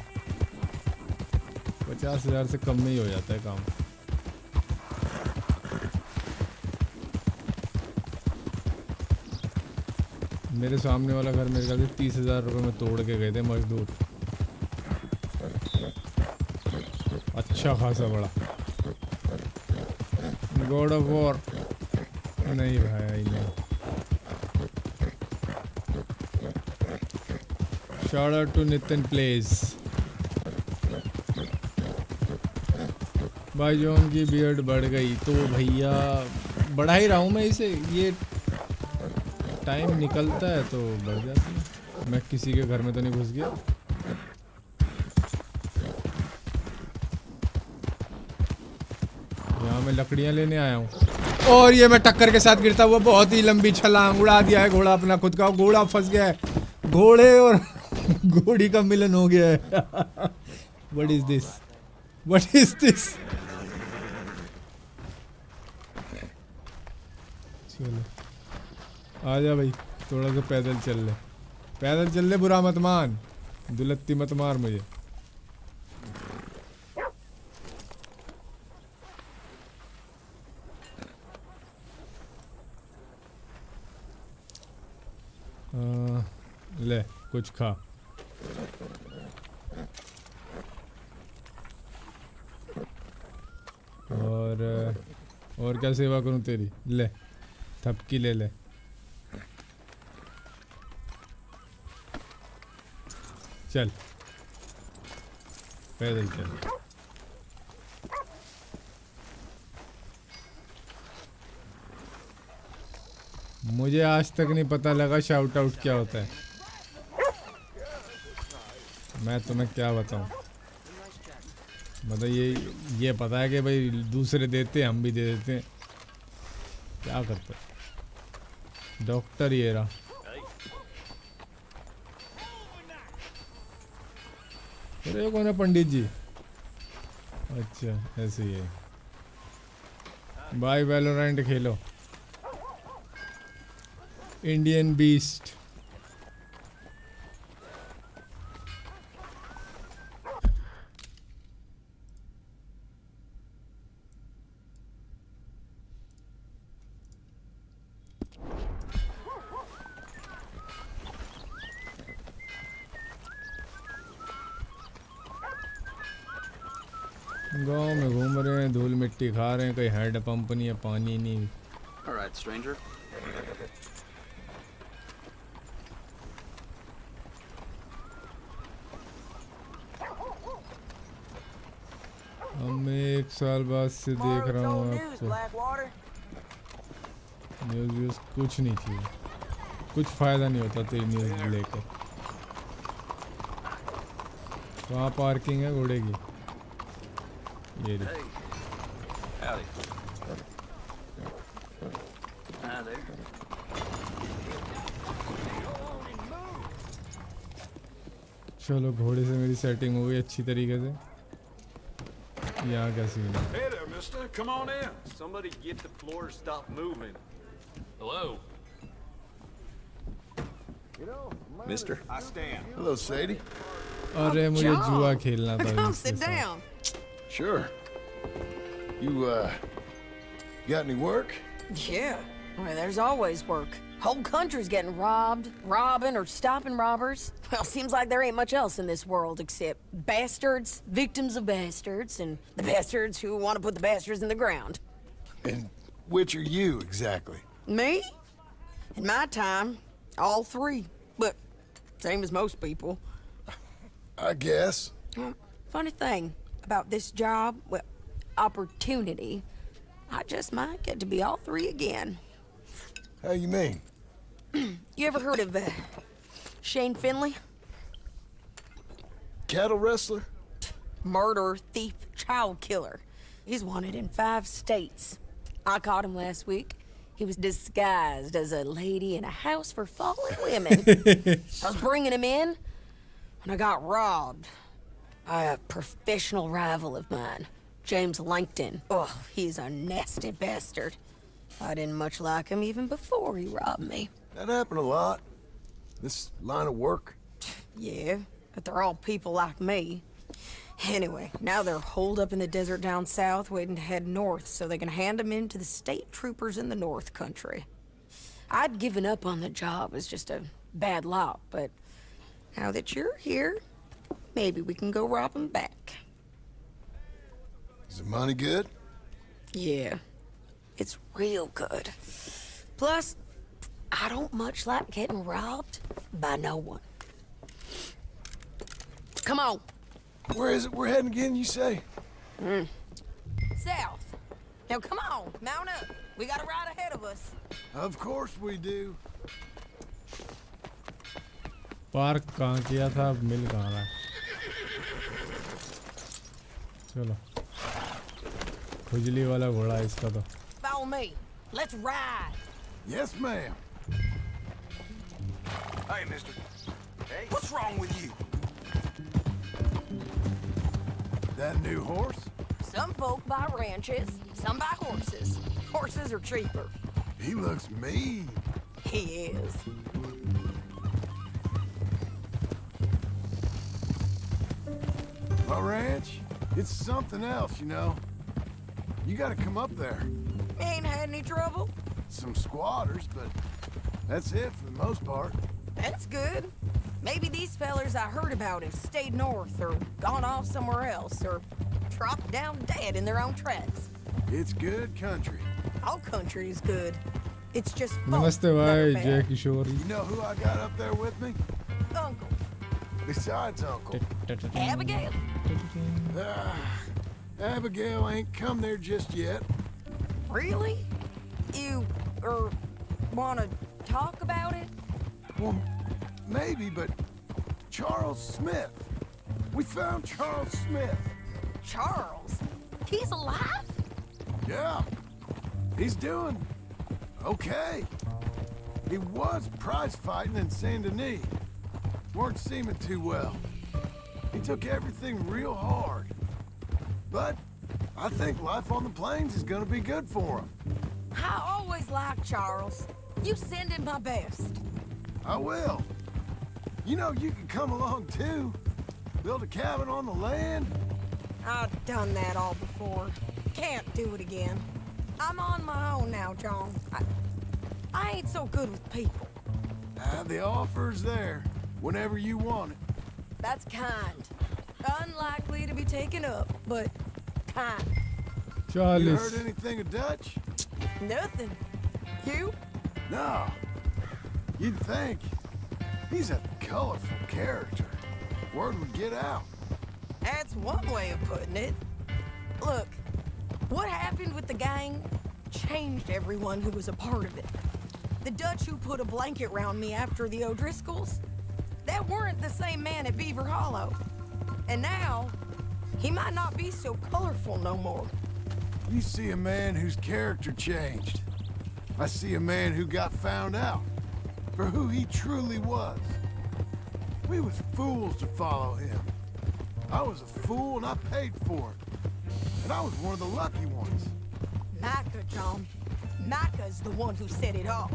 50,000 से कम में ही हो जाता है काम. मेरे सामने वाला घर मेरे ख्याल से 30,000 रुपये में तोड़ के गए थे मजदूर. अच्छा खासा बड़ा. गॉड ऑफ वॉर नहीं भाई नहीं. Shout out to Nitin place. भाई जॉन की बियर्ड बढ़ गई तो भैया बढ़ा ही रहा हूँ मैं इसे. ये टाइम निकलता है तो बढ़ जाती है. मैं किसी के घर में तो नहीं घुस गया. यहाँ मैं लकड़ियाँ लेने आया हूँ और ये मैं टक्कर के साथ गिरता हुआ बहुत ही लंबी छलांग उड़ा दिया है घोड़ा अपना. खुद का घोड़ा फंस गया है. घोड़े और घोड़ी का मिलन हो गया है. What is this? What is this? चलो आजा भाई, थोड़ा सा पैदल चल ले. पैदल चल ले, बुरा मत मान. दुलत्ती मत मार मुझे. ले कुछ खा. और क्या सेवा करूं तेरी? ले थपकी ले ले. चल पैदल चल। मुझे आज तक नहीं पता लगा शाउट आउट क्या होता है। मैं तुम्हें क्या बताऊं, मतलब ये पता है कि भाई दूसरे देते हैं हम भी दे देते हैं, क्या करते हैं। डॉक्टर ये रहा। अरे कौन है पंडित जी? अच्छा ऐसे ही है। भाई वैलोरेंट खेलो। Indian beast. गाँव में घूम रहे हैं, धूल मिट्टी खा रहे हैं, कोई हैंड पंप नहीं है, पानी नहीं। All right, stranger. हम 1 साल बाद से देख रहा हूँ आपको। न्यूज़ कुछ नहीं चाहिए, कुछ फ़ायदा नहीं होता तेरी न्यूज़ लेके। वहाँ पार्किंग है घोड़े की, ये Hey. Howdy. Hi there. चलो घोड़े से मेरी सेटिंग हो गई अच्छी तरीके से। यहाँ क्या सीन है? Hey there, mister. Come on in. Somebody get the floor to stop moving. Hello. Mister. I stand. Hello, Sadie. अरे मुझे जुआ खेलना था। Come sit down. Sure. You got any work? Yeah, well, there's always work. Whole country's getting robbed, robbing, or stopping robbers. Well, seems like there ain't much else in this world except bastards, victims of bastards, and the bastards who want to put the bastards in the ground. And which are you exactly? Me? In my time, all three. But same as most people. I guess. Well, funny thing about this job, well, opportunity, I just might get to be all three again. How you mean? You ever heard of Shane Finley? Cattle wrestler? Murderer, thief, child killer. He's wanted in 5 states. I caught him last week. He was disguised as a lady in a house for fallen women. I was bringing him in, and I got robbed by a professional rival of mine, James Langton. Oh, he's a nasty bastard. I didn't much like him even before he robbed me. That happened a lot. This line of work. Yeah, but they're all people like me. Anyway, now they're holed up in the desert down south, waiting to head north so they can hand them in to the state troopers in the north country. I'd given up on the job as just a bad lot, but now that you're here, maybe we can go rob them back. Is the money good? Yeah, it's real good. Plus, I don't much like getting robbed by no one. Come on. Where is it we're heading again, you say? South. Now come on, mount up. We got a ride ahead of us. Of course we do. Park कहाँ किया था, अब मिल कहाँ रहा है? चलो खुजली वाला घोड़ा है इसका तो। Follow me. Let's ride. Yes, ma'am. Hey, mister. Hey. What's wrong with you? That new horse? Some folk buy ranches, some buy horses. Horses are cheaper. He looks mean. He is. My ranch? It's something else, you know. You gotta come up there. Ain't had any trouble? Some squatters, but that's it for the most part. That's good. Maybe these fellers I heard about have stayed north or gone off somewhere else or dropped down dead in their own tracks. It's good country. All country is good. It's just नमस्ते भाई जय किशोर। You know who I got up there with me? Uncle. Besides, Uncle. Abigail? Abigail ain't come there just yet. Really? You, wanna talk about it? Well, maybe, but Charles Smith. We found Charles Smith. Charles? He's alive? Yeah. He's doing okay. He was prize fighting in Saint Denis. Weren't seeming too well. He took everything real hard. But I think life on the plains is gonna be good for him. I always liked Charles. You send him my best. I will. You know, you can come along too. Build a cabin on the land. I've done that all before. Can't do it again. I'm on my own now, John. I ain't so good with people. The offer's there, whenever you want it. That's kind. Unlikely to be taken up, but kind. You Charles. heard anything of Dutch? Nothing. You? No. You'd think. He's a colorful character. Word would get out. That's one way of putting it. Look, what happened with the gang changed everyone who was a part of it. The Dutch who put a blanket round me after the O'Driscolls, that weren't the same man at Beaver Hollow. And now, he might not be so colorful no more. You see a man whose character changed. I see a man who got found out for who he truly was. We was fools to follow him. I was a fool and I paid for it. And I was one of the lucky ones. Micah, John. Micah's the one who set it off.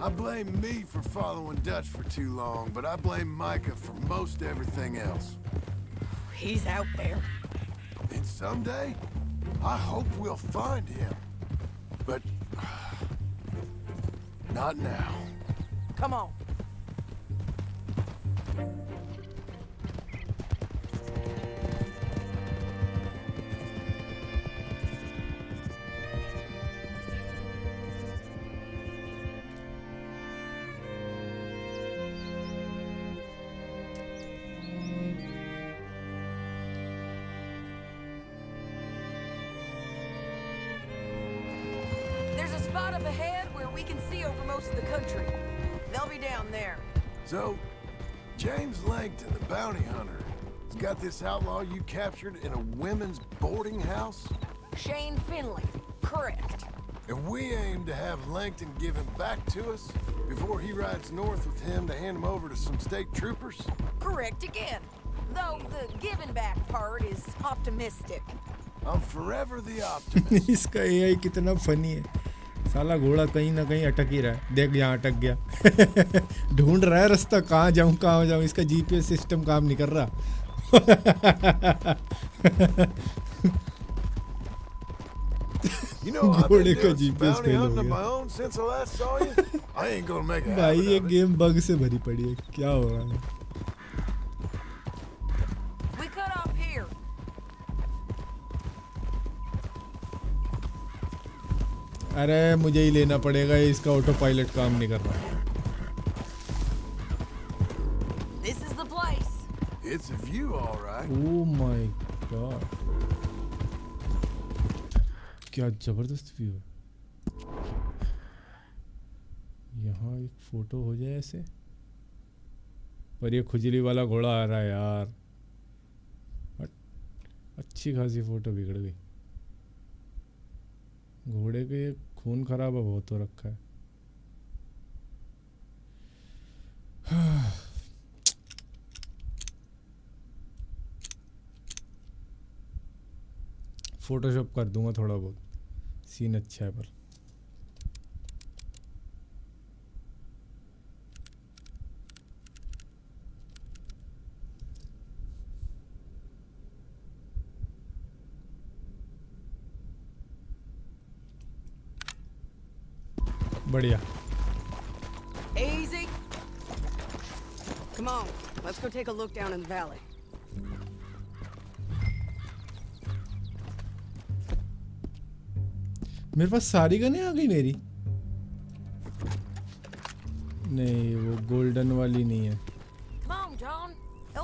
I blame me for following Dutch for too long, but I blame Micah for most everything else. He's out there. And someday, I hope we'll find him. But not now. Come on. There's a spot up ahead where we can see over most of the country. They'll be down there. So, James Langton, the bounty hunter, has got this outlaw you captured in a women's boarding house? Shane Finley. Correct. And we aim to have Langton give him back to us before he rides north with him to hand him over to some state troopers? Correct again. Though the giving back part is optimistic. I'm forever the optimist. इसका AI कितना funny है. साला घोड़ा कहीं ना कहीं अटक ही रहा है. देख यहाँ अटक गया. ढूंढ रहा है रास्ता, कहाँ जाऊँ. इसका GPS सिस्टम काम नहीं कर रहा. You know, I've been घोड़े का doing some GPS bounty fail हो hunting of my गया. own since I last saw you. I ain't gonna make it भाई ये happen. गेम बग से भरी पड़ी है. क्या हो रहा है? We cut off here. अरे मुझे ही लेना पड़ेगा, इसका ऑटो पायलट काम नहीं कर रहा. This is the place. It's a view, all right. Oh my god. क्या जबरदस्त व्यू है. यहाँ एक फोटो हो जाए ऐसे. पर ये खुजली वाला घोड़ा आ रहा है यार. अच्छी खासी फोटो बिगड़ गई. घोड़े के खून खराबा बहुत हो रखा है. फोटोशॉप कर दूंगा थोड़ा बहुत. सीन अच्छा है पर बढ़िया. Easy. Come on, let's go take a look down in the valley. मेरे पास सारी गनें आ गई मेरी. नहीं वो गोल्डन वाली नहीं है. Come on, John.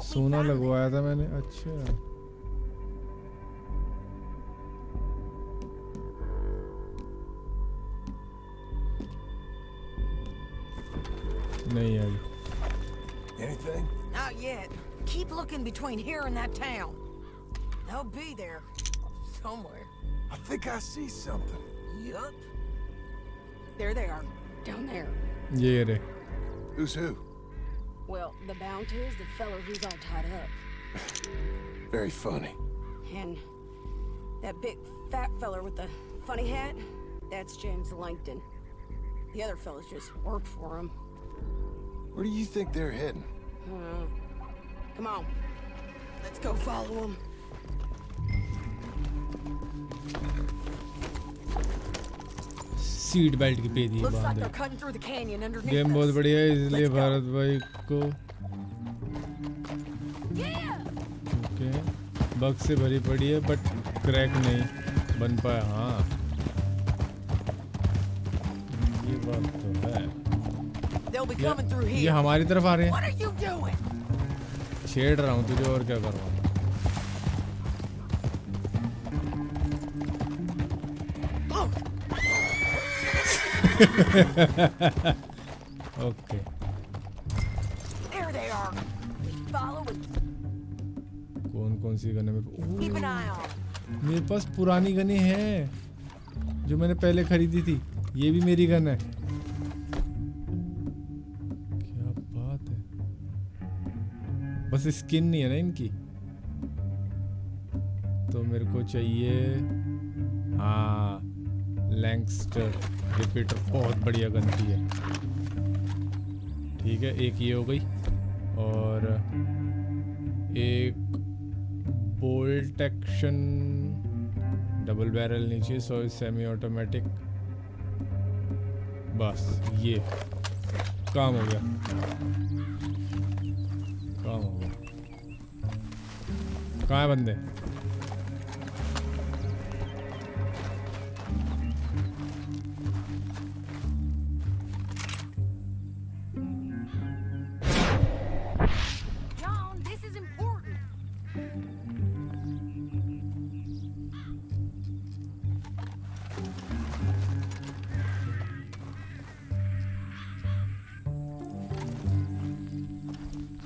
सोना लगवाया था मैंने। अच्छा नहीं आई। Anything? Not yet. Keep looking between here and that town. They'll be there somewhere. I think I see something. Yup. There they are, down there. ये रे। Who's who? Well, the bounty is the fella who's all tied up. Very funny. And that big fat fella with the funny hat, that's James Langton. The other fellas just work for him. Where do you think they're heading? Come on, let's go follow him. Seat belt की पे दी Looks like बांध। they're cutting through the canyon underneath game बहुत us. बढ़िया है इसलिए Let's go. Bharat भाई को Yeah. Okay bug से भरी पड़ी है बट क्रैक नहीं बन पाया। हाँ ये बात तो है। They'll be coming through ये here. हमारी तरफ आ रहे What हैं। are you doing? छेड़ रहा हूँ तुझे और क्या कर रहा हूँ। Okay There they are. We follow it. कौन सी गन है मेरे Keep an eye on. मेरे पास पुरानी गनें हैं जो मैंने पहले खरीदी थी। ये भी मेरी गन है। क्या बात है। बस स्किन नहीं है ना इनकी। तो मेरे को चाहिए हाँ लैंगस्टर रिपीटर बहुत बढ़िया गन थी है। ठीक है एक ये हो गई और एक बोल्ट एक्शन डबल बैरल नीचे 100 सेमी ऑटोमेटिक। बस ये काम हो गया। काम हो गया। कहाँ है बंदे? John, this is important.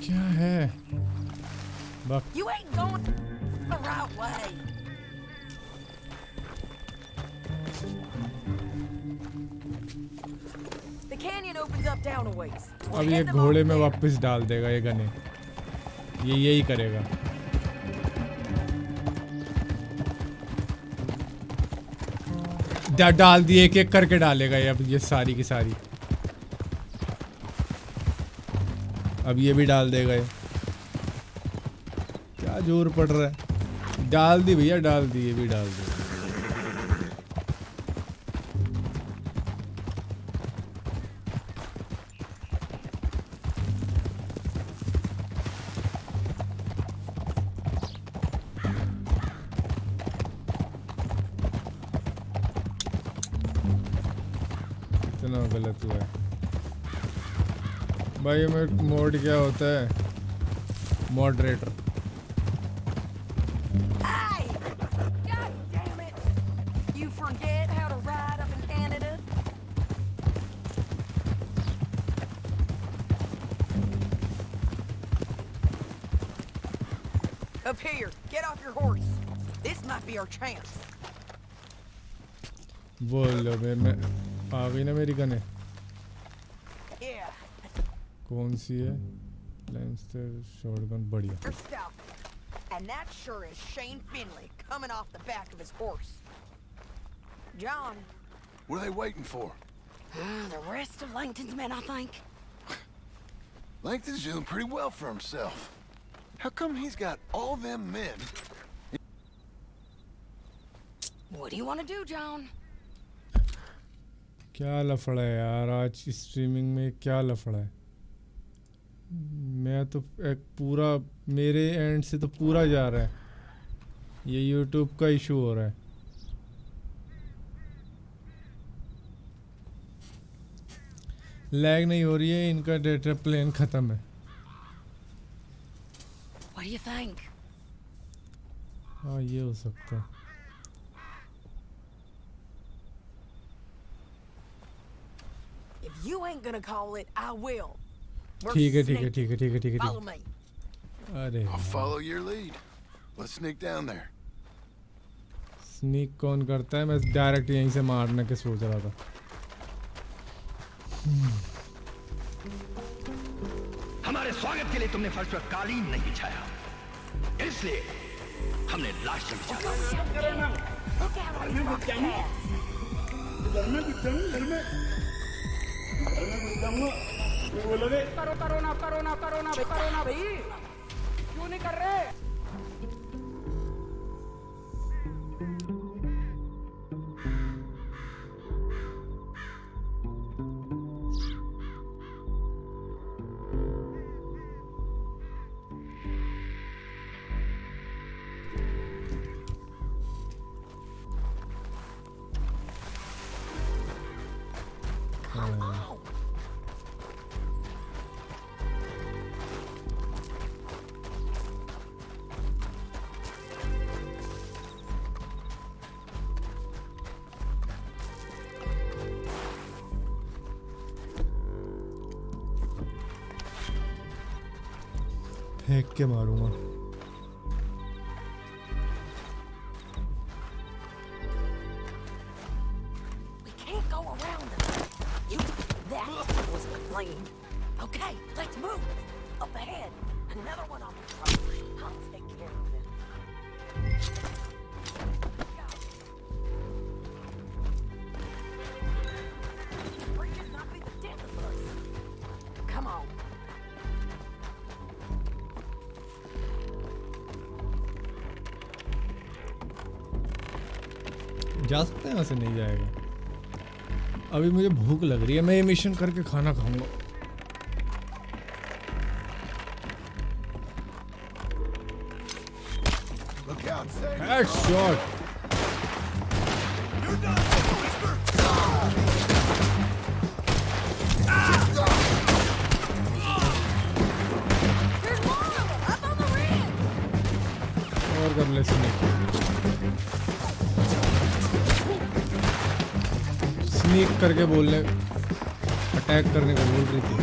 क्या है? बक You ain't going the right way. The canyon opens up down a ways. We'll अब ये head them off घोड़े में there. वापस डाल देगा ये गने। ये यही करेगा। डाल दिए एक एक करके डालेगा ये। अब ये सारी की सारी अब ये भी डाल देगा ये। क्या जोर पड़ रहा है। डाल दी भैया डाल दी। ये भी डाल दी। इतना गलत हुआ है भाई। में मोड क्या होता है? Moderator. Hey! God damn it! You forget how to ride up in Canada? Up here, get off your horse. This might be our chance. बोल बे मैं आ गई ना मेरी गने। Yeah, कौन सी है? लैंसर शॉटगन बढ़िया। you're stout. And that sure is Shane Finley coming off the back of his horse. John, What are they waiting for? the rest of Langton's men, I think. Langton's doing pretty well for himself. How come he's got all them men? What do you want to do, John? क्या लफड़ा है यार आज streaming में। क्या लफड़ा है। मैं तो एक पूरा मेरे एंड से तो पूरा जा रहा है। ये यूट्यूब का इशू हो रहा है। लैग नहीं हो रही है। इनका डेटा प्लान ख़त्म है। What do you think? हाँ ये हो सकता है. If you ain't gonna call it, I will. We're ठीक है ठीक है sneaking. ठीक है ठीक है ठीक है. Follow me. अरे I'll follow your lead. Let's sneak down there. Sneak कौन करता है? मैं डायरेक्ट यहीं से मारने के सोच रहा था. हमारे स्वागत के लिए तुमने फर्श पर कालीन नहीं बिछाया, इसलिए हमने लाश बिछाया. करो ना भाई, क्यों नहीं कर रहे? फेंक के मारूंगा. We can't go around them. That was the plan. Okay, let's move. Up ahead, another one on the road. I'll take care of them. Bridge is not be the death of us. Come on. जा सकते हैं? वैसे नहीं जाएगा. अभी मुझे भूख लग रही है. मैं ये मिशन करके खाना खाऊंगा. हेडशॉट. और कर ले स्नीक करके बोलने, अटैक करने को बोल रही थी.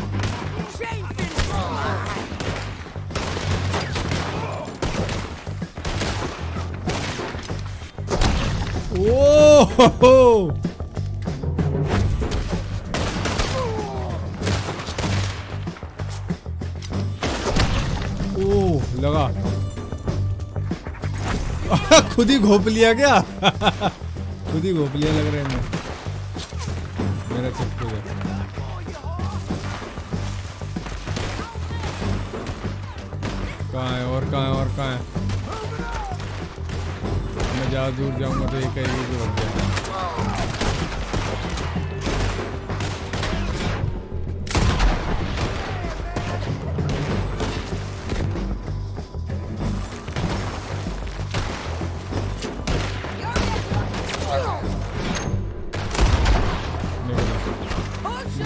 ओह ओह लगा. खुद ही घोप लिया क्या? खुद ही घोप लिया लग रहा है. मेरा चक्कू है. कहाँ है और कहाँ है और कहाँ है? मैं ज़्यादा दूर जाऊंगा तो एक ही जो लग जाएगा.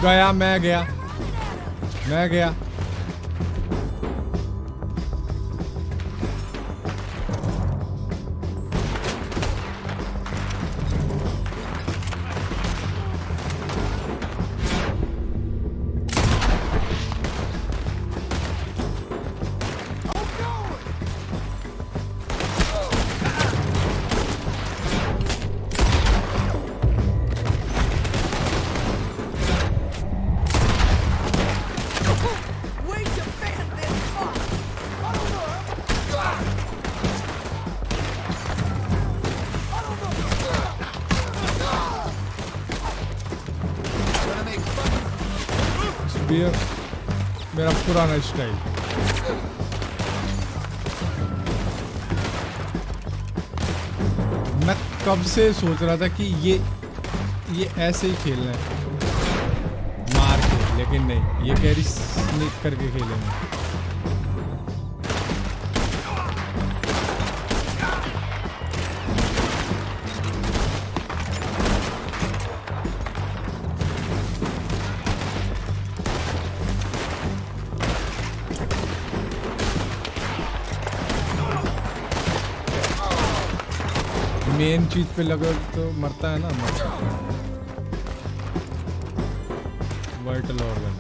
गया मैं गया. मेरा पुराना स्टाइल. मैं कब से सोच रहा था कि ये ऐसे ही खेलना है मार के, लेकिन नहीं, ये कह रही स्नीक करके खेलेंगे. मेन चीज पे लगा तो मरता है ना, मरता है। वाइटल ऑर्गन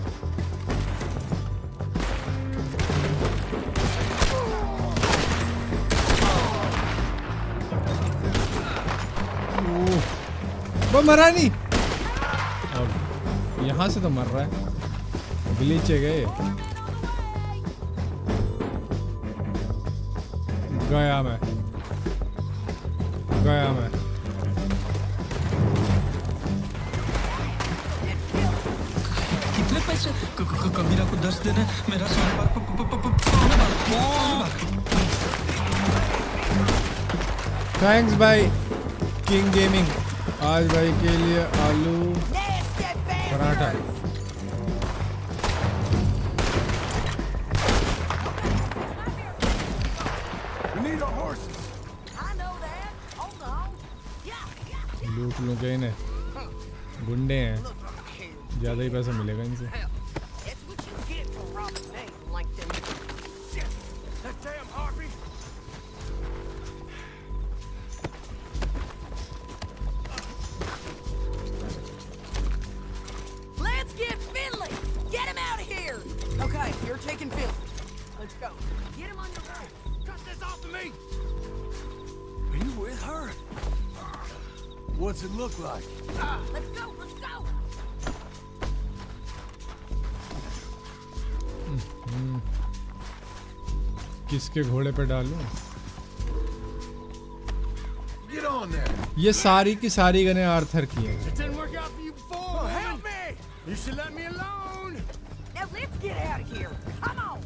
वो मरा नहीं। अब यहाँ से तो मर रहा है, ग्लिच है गए। गया मैं, गया मैं। कितने पैसे? कबीरा को 10 देने, मेरा 12.5 थैंक्स भाई किंग गेमिंग। आज भाई के लिए आलू पराठा। लूट लूँ के इन्हें, गुंडे हैं, ज़्यादा ही पैसा मिलेगा इनसे। Okay, you're taking Phil. Let's go. Get him on your way. Cut this off of me! Are you with her? What's it look like? Let's go, let's go! किसके घोड़े पे डालूं? Get on there! ये सारी की सारी गने Arthur की हैं। It didn't work out for you before. Well, help me! You should let me alone! Now let's get out of here. Come on!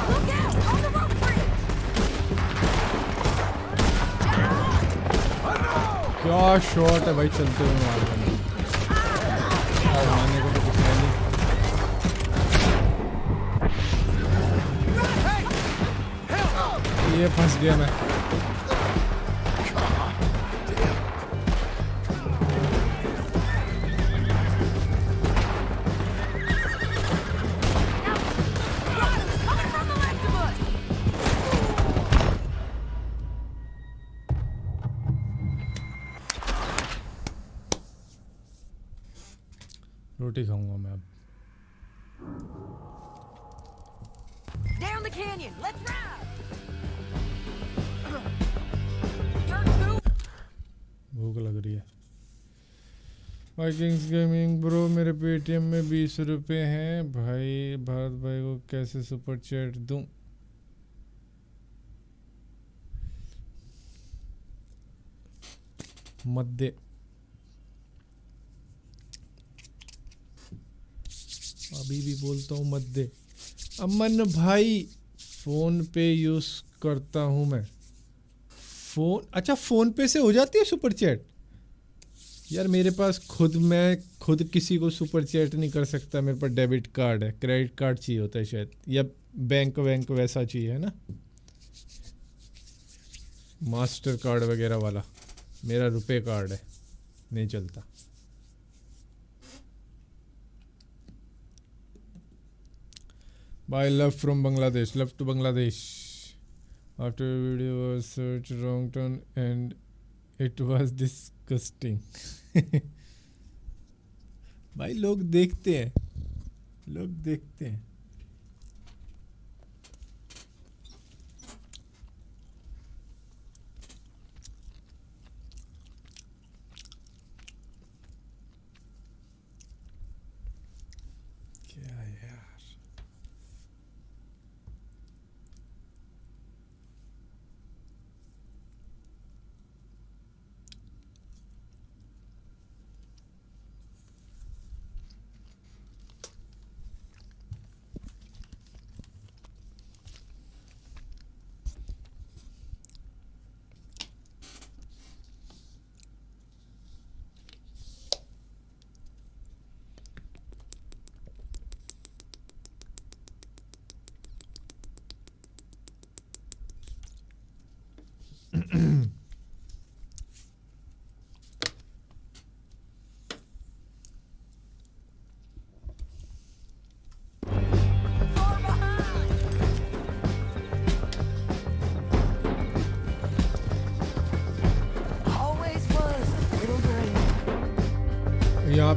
Look out! On the rope bridge! क्या shot है भाई, चलते हुए मार देना। मारने को तो कुछ है नहीं। ये फंस गया मैं। रोटी खाऊंगा मैं अब। Down the canyon. Let's ride. भूख लग रही है। वाइकिंग्स गेमिंग ब्रो, मेरे पेटीएम में 20 रुपए हैं भाई। भारत भाई को कैसे सुपर चैट दूं? मत दे। अभी भी बोलता हूँ मत दे। अमन भाई फोन पे यूज करता हूँ मैं। फोन, अच्छा फोन पे से हो जाती है सुपर चैट? यार मेरे पास खुद, मैं खुद किसी को सुपर चैट नहीं कर सकता। मेरे पास डेबिट कार्ड है, क्रेडिट कार्ड चाहिए होता है शायद, या बैंक वैसा चाहिए है ना, मास्टर कार्ड वगैरह वाला। मेरा रुपए कार्ड है, नहीं चलता। Bye, love from Bangladesh. Love to Bangladesh. After video was searched wrong turn and it was disgusting. भाई लोग देखते हैं, लोग देखते हैं। क्या यार,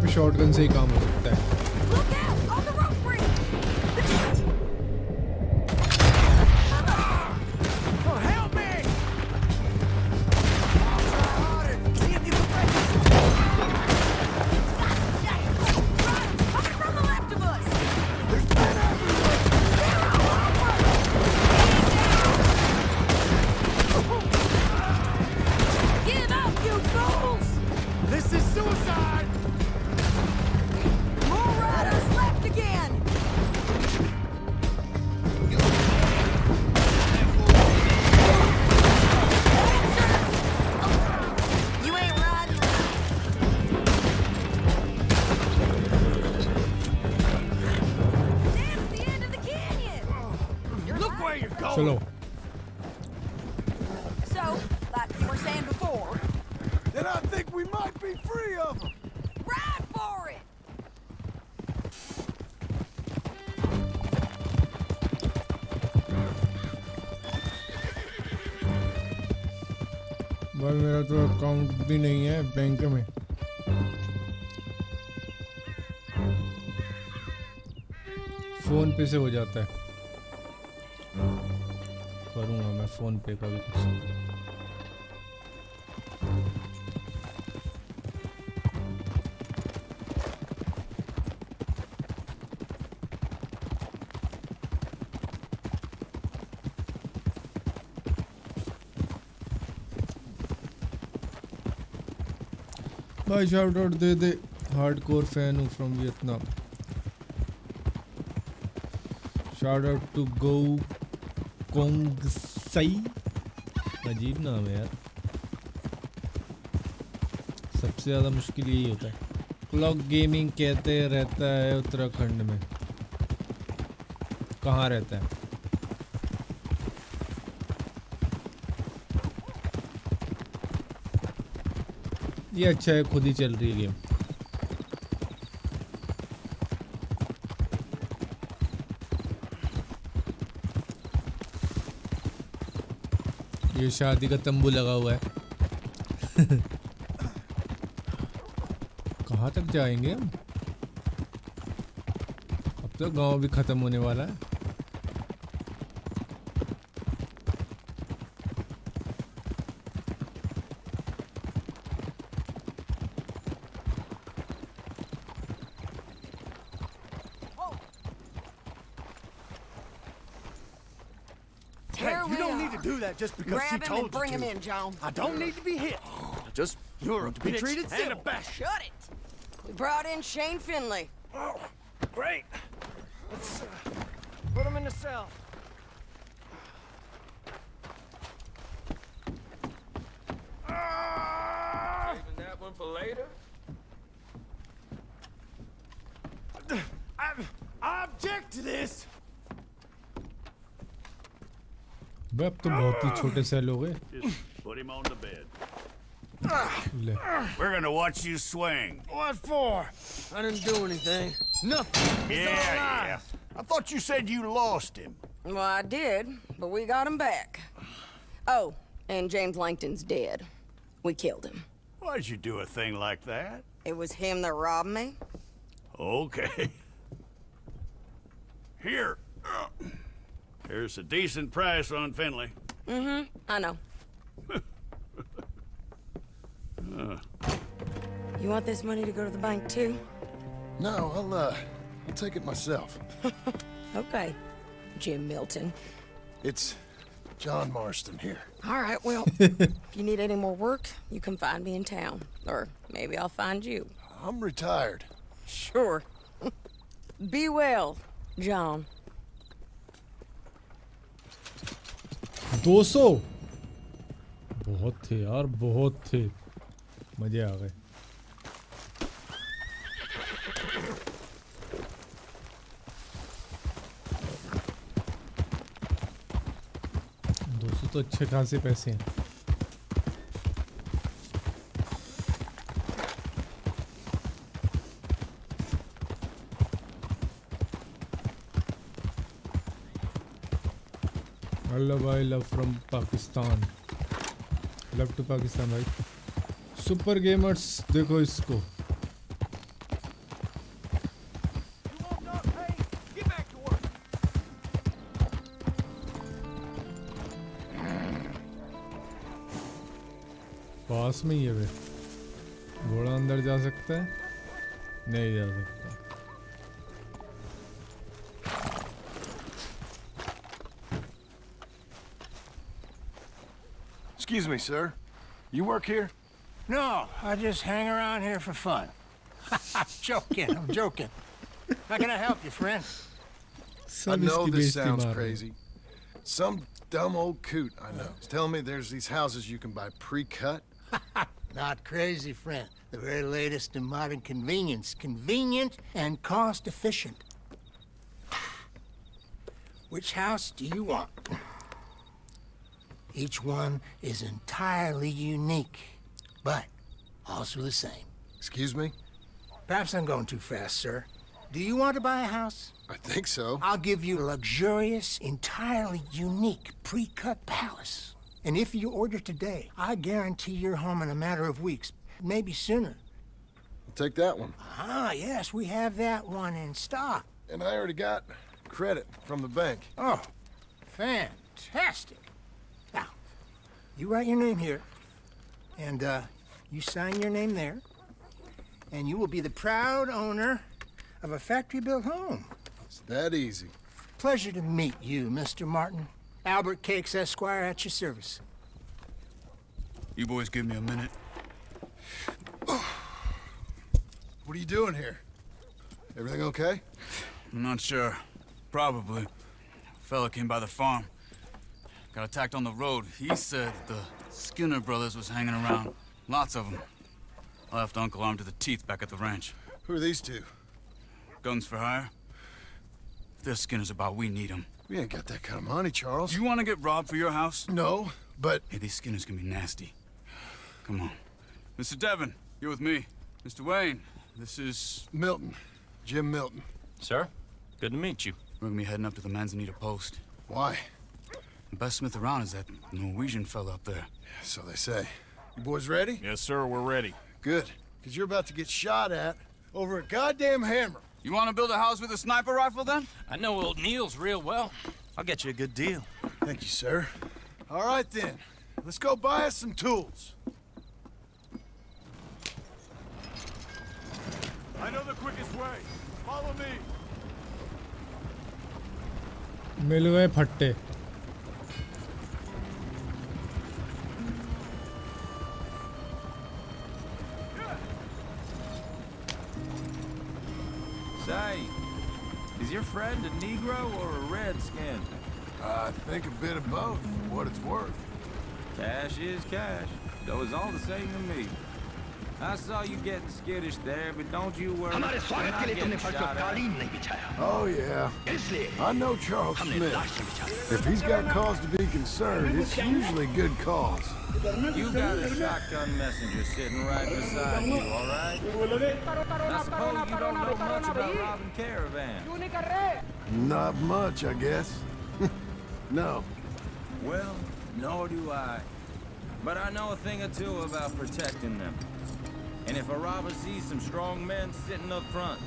पे शॉटगन से ही काम हो सकता है। This is suicide! More riders left again! You ain't riding. That's the end of the canyon! Look where you're going! चलो So, like you were saying before, Then I think we might be free of them. ride for it! भाई मेरा तो account भी नहीं है bank में। Phone पे से हो जाता है। करूँगा मैं फोन पे का भी कुछ। भाई शाउट आउट दे दे, हार्डकोर फैन हूँ from Vietnam. Shout out to गो कोंग सई, अजीब नाम है यार, सबसे ज़्यादा मुश्किल यही होता है। क्लॉक गेमिंग कहते रहता है उत्तराखंड में, कहाँ रहता है? ये अच्छा है, खुद ही चल रही है गेम। ये शादी का तंबू लगा हुआ है। कहाँ तक जाएंगे हम? अब तो गांव भी खत्म होने वाला है। You don't need to do that just because she Grab him told and bring you him to. in, John. I don't need to be hit. Just You're a to be bitch treated and a civil. bastard. Shut it! We brought in Shane Finley. Oh, great. Let's put him in the cell. Saving that one for later? I object to this. बे अब तो बहुत ही छोटे cell हो गए। Put him on the bed. ले We're gonna watch you swing. What for? I didn't do anything. Nothing. Yeah. I thought you said you lost him. Well, I did, but we got him back. Oh, and James Langton's dead. We killed him. Why'd you do a thing like that? It was him that robbed me. Okay. Here. Here's a decent price on Finley. Mm-hmm, I know. You want this money to go to the bank too? No, I'll take it myself. Okay, Jim Milton. It's John Marston here. All right, well, if you need any more work, you can find me in town. Or maybe I'll find you. I'm retired. Sure. Be well, John. 200 बहुत थे यार, बहुत थे, मजे आ गए। तो अच्छे खासे पैसे हैं। हेलो भाई, love from Pakistan, love to Pakistan भाई। सुपर गेमर्स देखो इसको, पास में ही है वे। घोड़ा अंदर जा सकता है? नहीं जा सकता। Excuse me, sir. You work here? No, I just hang around here for fun. I'm joking, I'm joking. How can I help you, friend? I know this sounds crazy. Some dumb old coot I know is telling me there's these houses you can buy pre-cut. Not crazy, friend. The very latest in modern convenience. Convenient and cost-efficient. Which house do you want? Each one is entirely unique, but also the same. Excuse me? Perhaps I'm going too fast, sir. Do you want to buy a house? I think so. I'll give you a luxurious, entirely unique pre-cut palace. And if you order today, I guarantee you're home in a matter of weeks, maybe sooner. I'll take that one. Ah, yes, we have that one in stock. And I already got credit from the bank. Oh, fantastic. Now, you write your name here, and you sign your name there, and you will be the proud owner of a factory-built home. It's that easy. Pleasure to meet you, Mr. Martin. Albert Cakes, Esquire, at your service. You boys give me a minute. What are you doing here? Everything okay? I'm not sure. Probably. A fella came by the farm. Got attacked on the road. He said the Skinner brothers was hanging around. Lots of them. I left Uncle armed to the teeth back at the ranch. Who are these two? Guns for hire? If they're Skinner's about, we need them. We ain't got that kind of money, Charles. You want to get robbed for your house? No, but... Hey, these Skinners can be nasty. Come on. Mr. Devon, you're with me. Mr. Wayne, this is... Milton. Jim Milton. Sir, good to meet you. We're gonna be heading up to the Manzanita post. Why? The best smith around is that Norwegian fella up there. So they say. You boys ready? Yes, sir, we're ready. Good, because you're about to get shot at over a goddamn hammer. You want to build a house with a sniper rifle, then? I know old Neil's real well. I'll get you a good deal. Thank you, sir. All right, then. Let's go buy us some tools. I know the quickest way. Follow me. मिल गए फट्टे। Say, is your friend a Negro or a Redskin? I think a bit of both, for what it's worth. Cash is cash, though it's all the same to me. I saw you getting skittish there, but don't you worry. हमारे स्वागत के लिए तुमने फर्श पर कालीन नहीं बिछाया। Oh, yeah. I know Charles Smith. If he's got cause to be concerned, it's usually good cause. You got a shotgun messenger sitting right beside you, all right? I suppose you don't know much about robbing caravans. Not much, I guess. No. Well, nor do I. But I know a thing or two about protecting them. And if a robber sees some strong men sitting up front,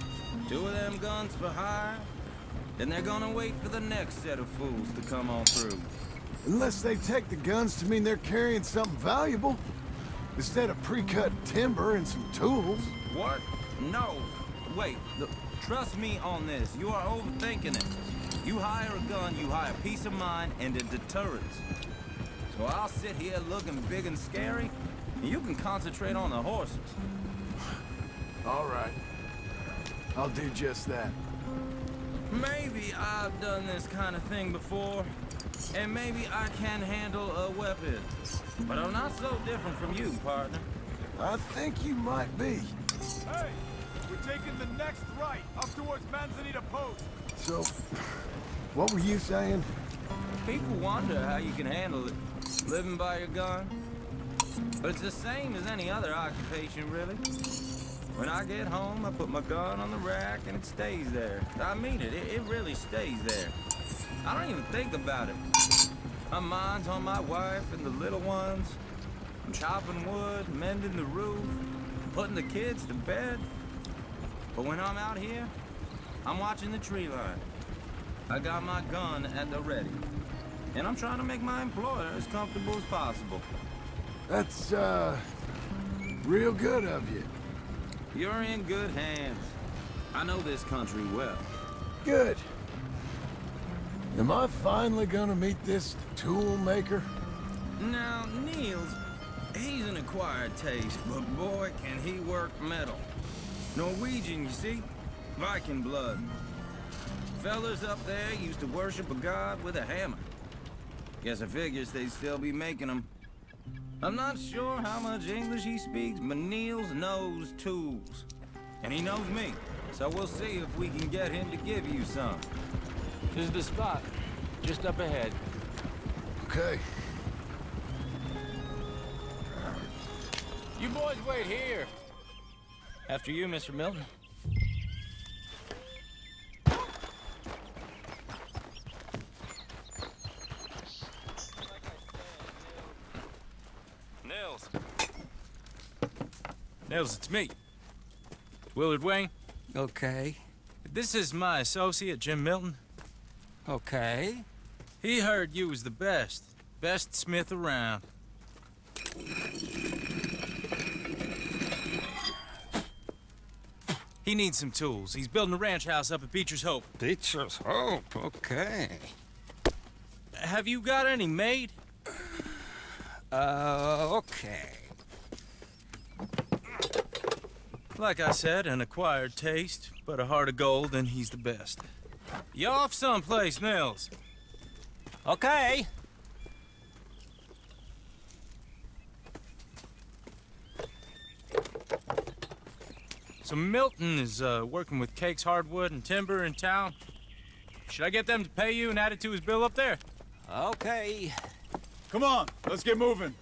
2 of them guns for hire, then they're gonna wait for the next set of fools to come on through. Unless they take the guns to mean they're carrying something valuable. Instead of pre-cut timber and some tools. What? No. Wait, look, trust me on this. You are overthinking it. You hire a gun, you hire peace of mind and a deterrence. So I'll sit here looking big and scary, and you can concentrate on the horses. All right. I'll do just that. Maybe I've done this kind of thing before, and maybe I can handle a weapon. But I'm not so different from you, partner. I think you might be. Hey, we're taking the next right, up towards Manzanita Post. So, what were you saying? People wonder how you can handle it, living by your gun. But it's the same as any other occupation, really. When I get home, I put my gun on the rack and it stays there. I mean it, it really stays there. I don't even think about it. My mind's on my wife and the little ones. I'm chopping wood, mending the roof, putting the kids to bed. But when I'm out here, I'm watching the tree line. I got my gun at the ready. And I'm trying to make my employer as comfortable as possible. That's, real good of you. You're in good hands. I know this country well. Good. Am I finally gonna meet this tool maker? Now, Niels, he's an acquired taste, but boy, can he work metal. Norwegian, you see? Viking blood. Fellas up there used to worship a god with a hammer. Guess I figures they'd still be making them. I'm not sure how much English he speaks, but Niels knows tools. And he knows me, so we'll see if we can get him to give you some. This is the spot. Just up ahead. Okay. You boys wait here. After you, Mr. Milton. Nils. Nils, it's me. Willard Wayne. Okay. This is my associate, Jim Milton. Okay. He heard you was the best smith around. He needs some tools. He's building a ranch house up at Beecher's Hope. Beecher's Hope, okay. Have you got any made? Okay. Like I said, an acquired taste, but a heart of gold, and he's the best. You off someplace, Nils? Okay. So Milton is working with Cake's Hardwood and Timber in town. Should I get them to pay you and add it to his bill up there? Okay. Come on, let's get moving.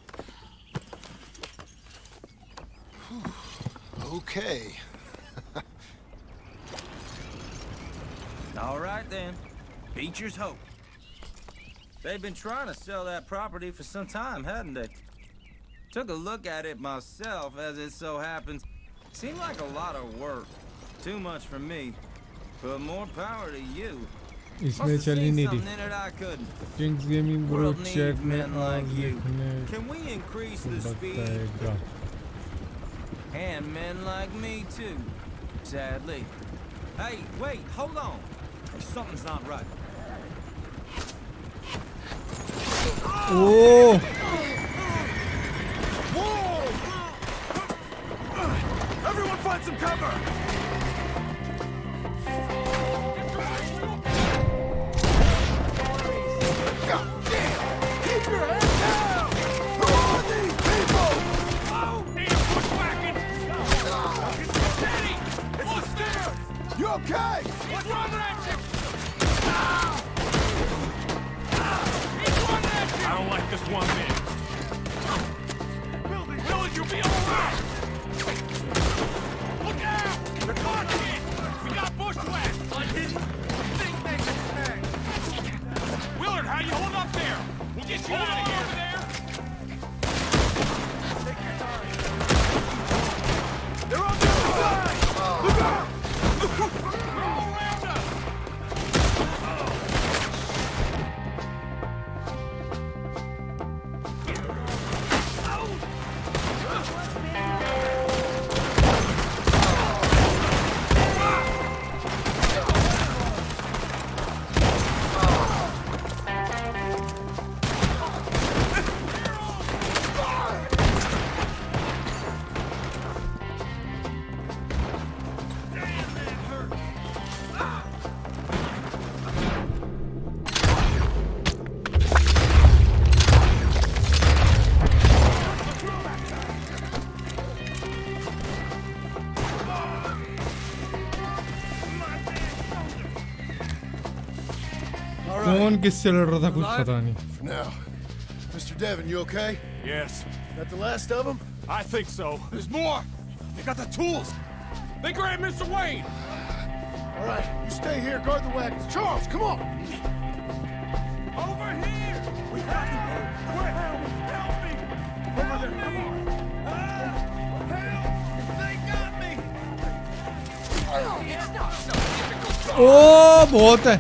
Okay. All right, then. Beecher's Hope. They've been trying to sell that property for some time, hadn't they? Took a look at it myself, as it so happens. Seemed like a lot of work. Too much for me. But more power to you. इसमें चल ही नहीं रही Something in it I couldn't. Jinx Gaming Bro World chat needs में men like आज you. लिखने Can we increase को the speed? बताएगा And men like me, too. Sadly. Hey, wait, hold on. Something's not right. Oh! Everyone find some cover! God damn! Keep your head down! Who are these people? Oh, damn bushwhacking! Steady! It's the Stinger! You okay? What's wrong with that shit? He's one that shit! I don't like this one bit. Billy, you'll be alright! Look out! They're talking! We got bushwhacked! I didn't think they could snag. Willard, how you hold up there? We'll get you out of here. Over there. Take your time. They're on the other side! Look out! They're all around us! कौन किससे लड़ रहा था कुछ पता नहीं Now, Mr. Devon, you okay? Yes. That the last of them? I think so. There's more! They got the tools! They grabbed Mr. Wayne! All right, you stay here, guard the wagons. Charles, come on! Over here! We got to go! Where? Help me! Over there, come on! Help! They got me! It's not so difficult. ओ बहुत है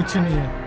कुछ नहीं है।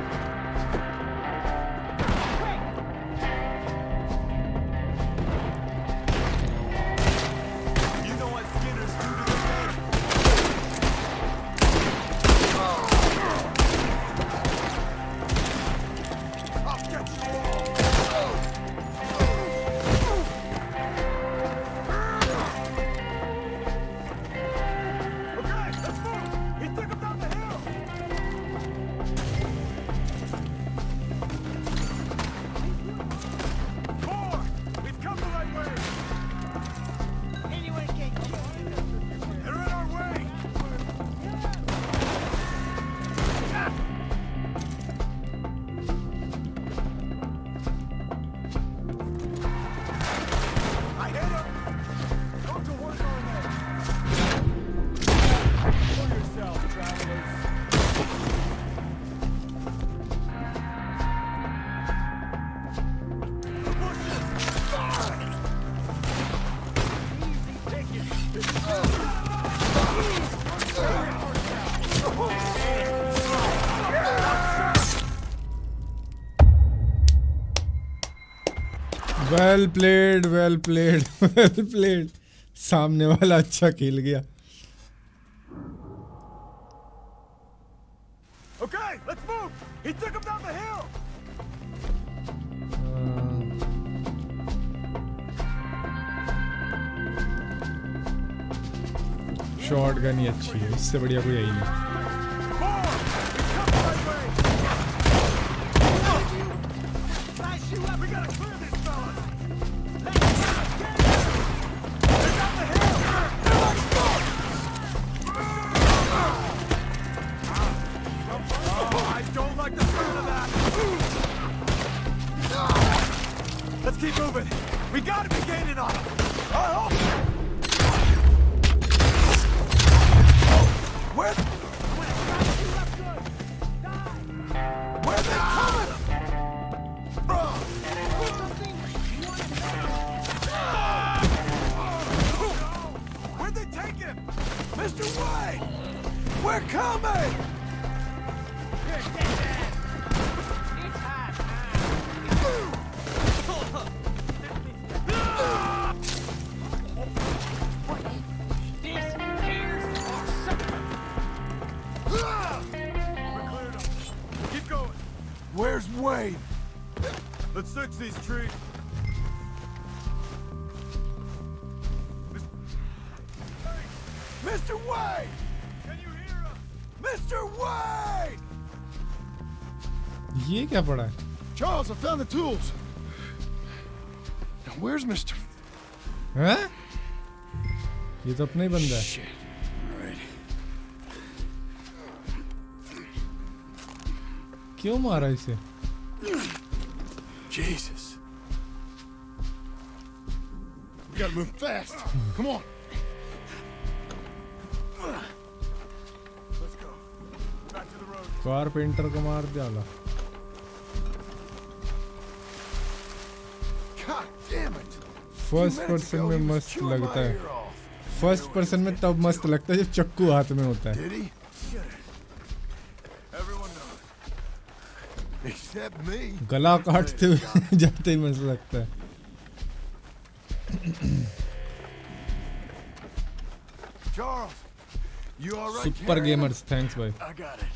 Well played, well played, well played. सामने वाला अच्छा खेल गया। Okay, let's move. He took him down the hill. Shotgun ही अच्छी है, इससे बढ़िया कोई है ही नहीं। Let's keep moving. We gotta be gaining on him. Where they coming? Where'd they take him? Mr. White! We're coming! Where's Wade? Let's search these trees. Mr. Wade! Can you hear us? Mr. Wade! ये क्या पड़ा है? Charles, I found the tools. Now where's Mr. हैं? ये तो अपना ही बंदा है। क्यों मारा इसे? Jesus. We gotta move fast. Come on. Let's go. Back to the road. Carpenter को मार दिया। God damn it. First person में मस्त लगता है। फर्स्ट पर्सन में तब मस्त लगता है जब चक्कू हाथ में होता है। गला काटते हुए जाते ही मस्त लगता है। सुपर गेमर्स, थैंक्स भाई। I got it.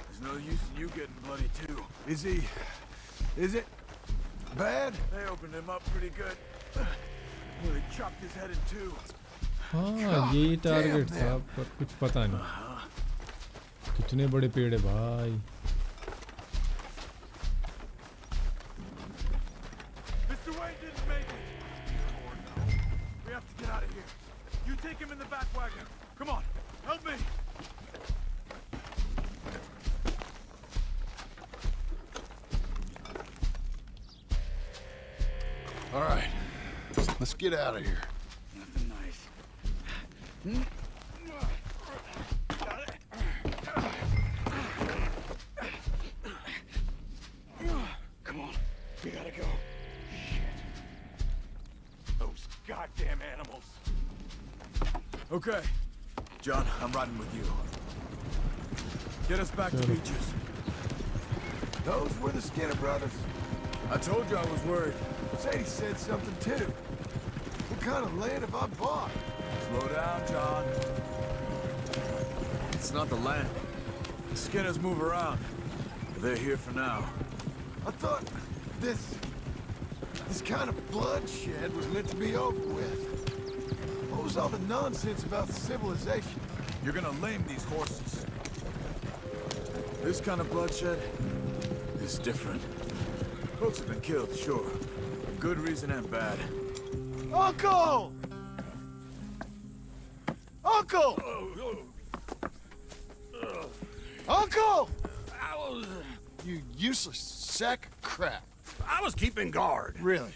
There's no use in you getting bloody too. Is it bad? They opened him up pretty good. They chopped his head in two. हाँ, यही टारगेट था, पर कुछ पता नहीं। कितने बड़े पेड़ है भाई। Mr. Wayne didn't make it. We have to get out of here. You take him in the back wagon. Come on, help me. All right, let's get out of here. Nothing nice. Got it. Come on, we gotta go. Shit. Those goddamn animals. Okay. John, I'm riding with you. Get us back to Beaches. Those were the Skinner brothers? I told you I was worried. Sadie said something too. What kind of land have I bought? Slow down, John. It's not the land. The Skinners move around. They're here for now. I thought this kind of bloodshed was meant to be over with. What was all the nonsense about civilization? You're gonna lame these horses. This kind of bloodshed is different. Folks have been killed, sure. For good reason and bad. Uncle! Uncle! Uncle! You useless sack of crap. I was keeping guard. Really?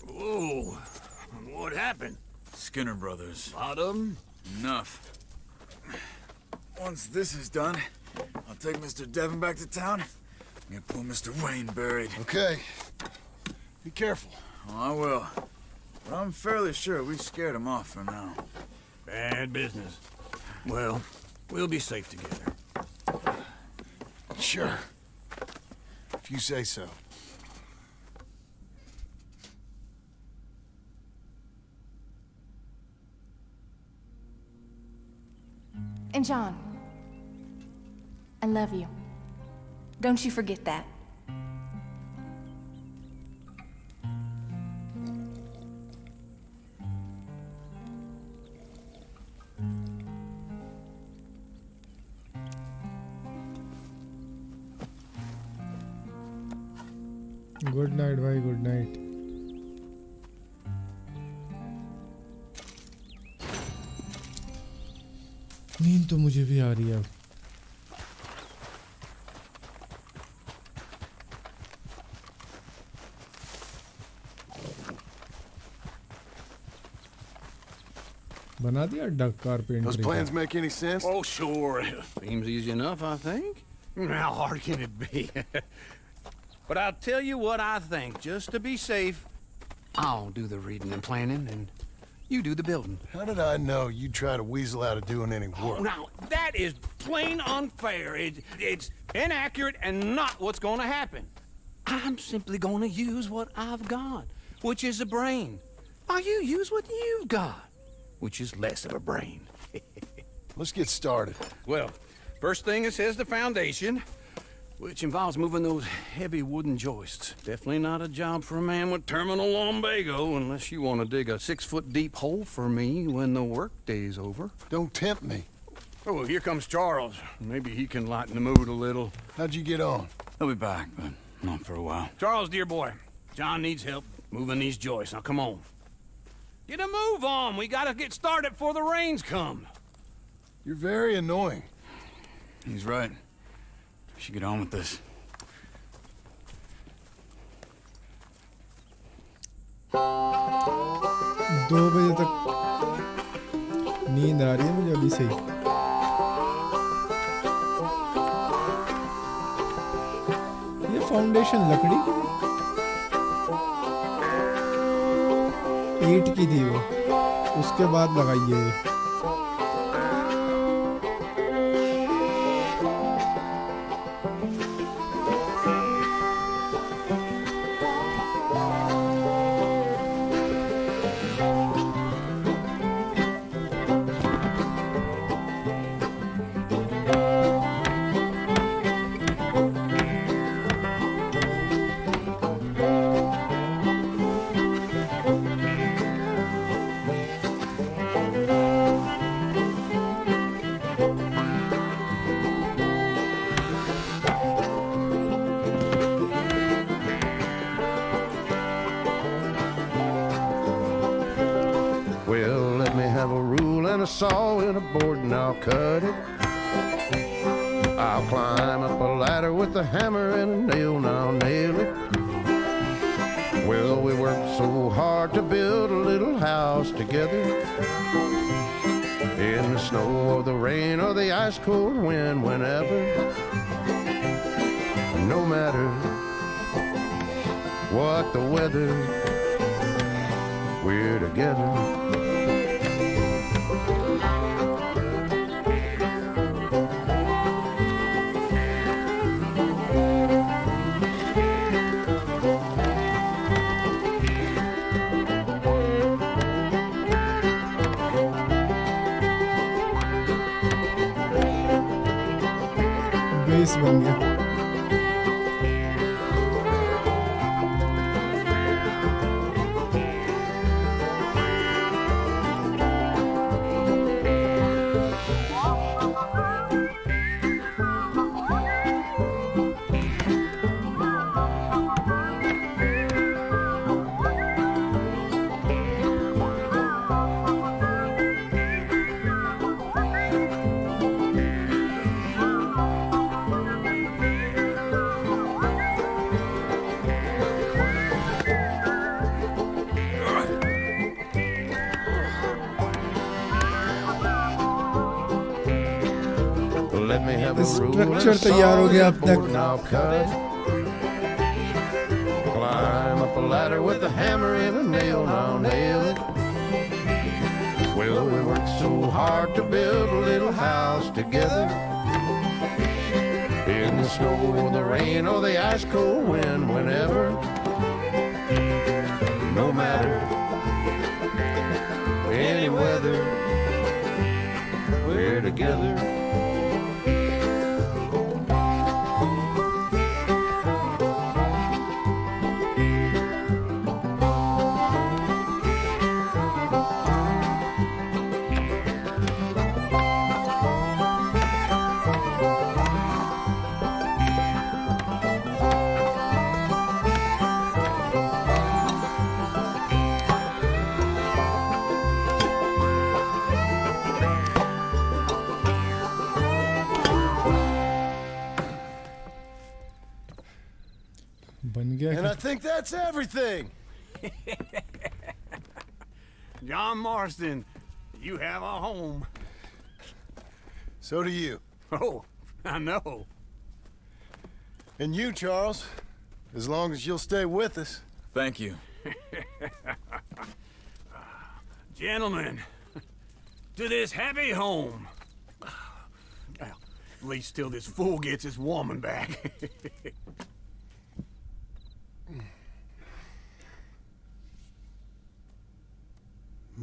Whoa. What happened? Skinner brothers. A lot of them? Enough. Once this is done, I'll take Mr. Devon back to town and get poor Mr. Wayne buried. Okay. Be careful. Oh, I will. But I'm fairly sure we scared him off for now. Bad business. Well, we'll be safe together. Sure. If you say so. And John, I love you. Don't you forget that. Good night भाई, good night. नींद तो मुझे भी आ रही है अब। बना दिया duck carpenter. Those plans make any sense? Oh, sure. Seems easy enough, I think. How hard can it be? But I'll tell you what I think, just to be safe. I'll do the reading and planning, and you do the building. How did I know you'd try to weasel out of doing any work? Oh, now, that is plain unfair. It's inaccurate and not what's going to happen. I'm simply going to use what I've got, which is a brain. While you use what you've got, which is less of a brain. Let's get started. Well, first thing it says the foundation, which involves moving those heavy wooden joists. Definitely not a job for a man with terminal lumbago, unless you want to dig a 6-foot deep hole for me when the workday's over. Don't tempt me. Oh, here comes Charles. Maybe he can lighten the mood a little. How'd you get on? He'll be back, but not for a while. Charles, dear boy, John needs help moving these joists. Now, come on. Get a move on. We gotta get started before the rains come. You're very annoying. He's right. We should get on with this. 2 बजे तक नींद आ रही है मुझे अभी से ही। ये foundation लकड़ी की ईंट की थी वो, उसके बाद लगाई है ये। Well, let me have a rule and a saw and a board and I'll cut it. I'll climb up a ladder with a hammer and a nail and I'll nail it. Well, we worked so hard to build a little house together. In the snow or the rain or the ice cold wind, whenever. No matter what the weather, we're together. Base बन गया। Let me have a rule Structure तैयार हो गया अब तक। now cut it. Climb up a ladder with a hammer and a nail, now nail it. Well, we worked so hard to build a little house together. In the snow or the rain or the ice cold wind, whenever. No matter any weather, we're together. बन गया And I think that's everything. John Marston, you have a home. So do you. Oh, I know. And you, Charles, as long as you'll stay with us. Thank you. Gentlemen, to this happy home. Well, at least till this fool gets his woman back.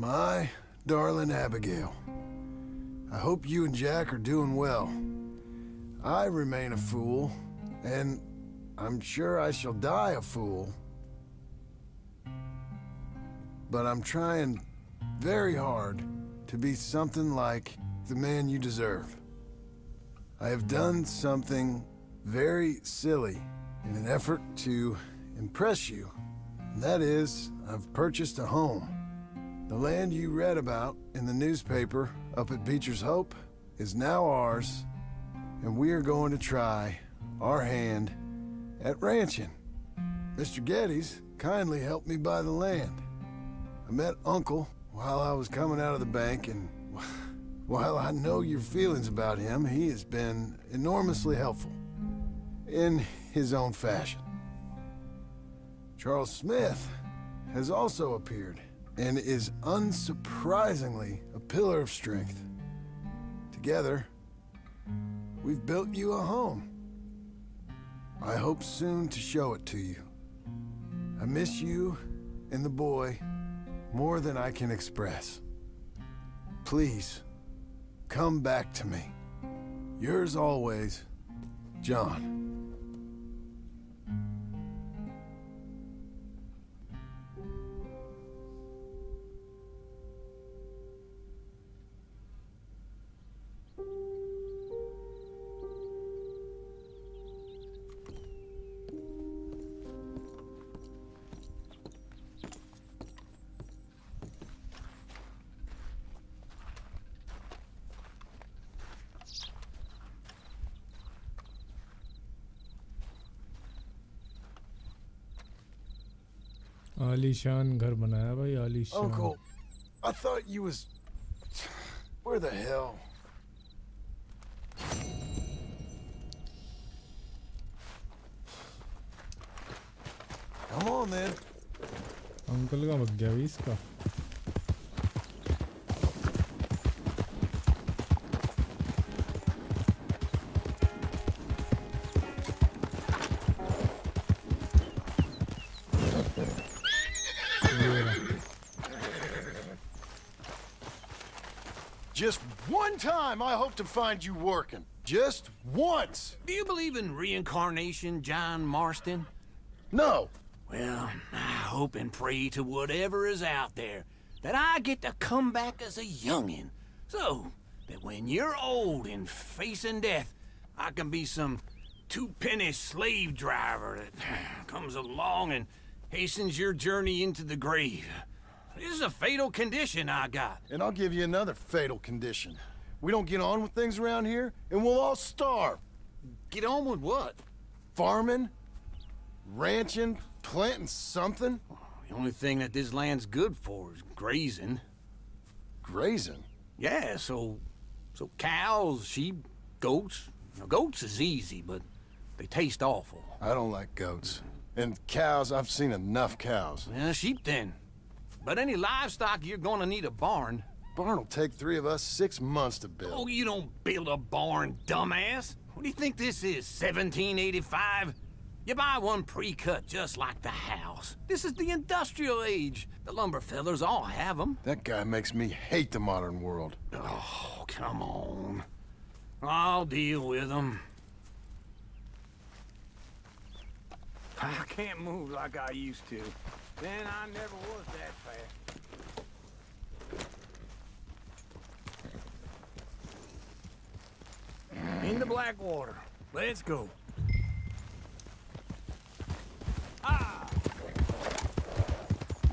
My darling Abigail, I hope you and Jack are doing well. I remain a fool, and I'm sure I shall die a fool. But I'm trying very hard to be something like the man you deserve. I have done something very silly in an effort to impress you. And that is, I've purchased a home. The land you read about in the newspaper up at Beecher's Hope is now ours, and we are going to try our hand at ranching. Mr. Geddes kindly helped me buy the land. I met Uncle while I was coming out of the bank, and while I know your feelings about him, he has been enormously helpful in his own fashion. Charles Smith has also appeared and is unsurprisingly a pillar of strength. Together, we've built you a home. I hope soon to show it to you. I miss you and the boy more than I can express. Please, come back to me. Yours always, John. आलीशान घर बनाया भाई आलीशान। Uncle, I thought you was... Where the hell? Come on, then. Uncle का bug गया भी इसका। Just one time I hope to find you working. Just once. Do you believe in reincarnation, John Marston? No. Well, I hope and pray to whatever is out there that I get to come back as a youngin', so that when you're old and facing death, I can be some two-penny slave driver that comes along and hastens your journey into the grave. This is a fatal condition I got. And I'll give you another fatal condition. We don't get on with things around here, and we'll all starve. Get on with what? Farming, ranching, planting something. The only thing that this land's good for is grazing. Grazing? Yeah, so cows, sheep, goats. Now, goats is easy, but they taste awful. I don't like goats. And cows, I've seen enough cows. Yeah, sheep then. But any livestock, you're gonna need a barn. Barn will take 3 of us 6 months to build. Oh, you don't build a barn, dumbass. What do you think this is, 1785? You buy one pre-cut just like the house. This is the industrial age. The lumber fellers all have them. That guy makes me hate the modern world. Oh, come on. I'll deal with them. I can't move like I used to. Man, I never was that fast. In the Blackwater. Let's go.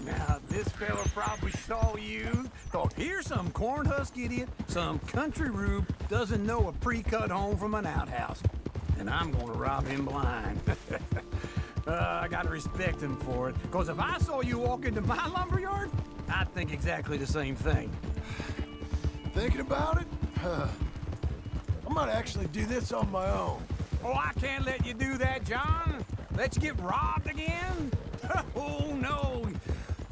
Now, this fella probably saw you, thought, here's some corn husk idiot, some country rube doesn't know a pre-cut home from an outhouse. And I'm gonna rob him blind. I gotta respect him for it, because if I saw you walk into my lumberyard, I'd think exactly the same thing. Thinking about it? I might actually do this on my own. Oh, I can't let you do that, John. Let you get robbed again? Oh, no.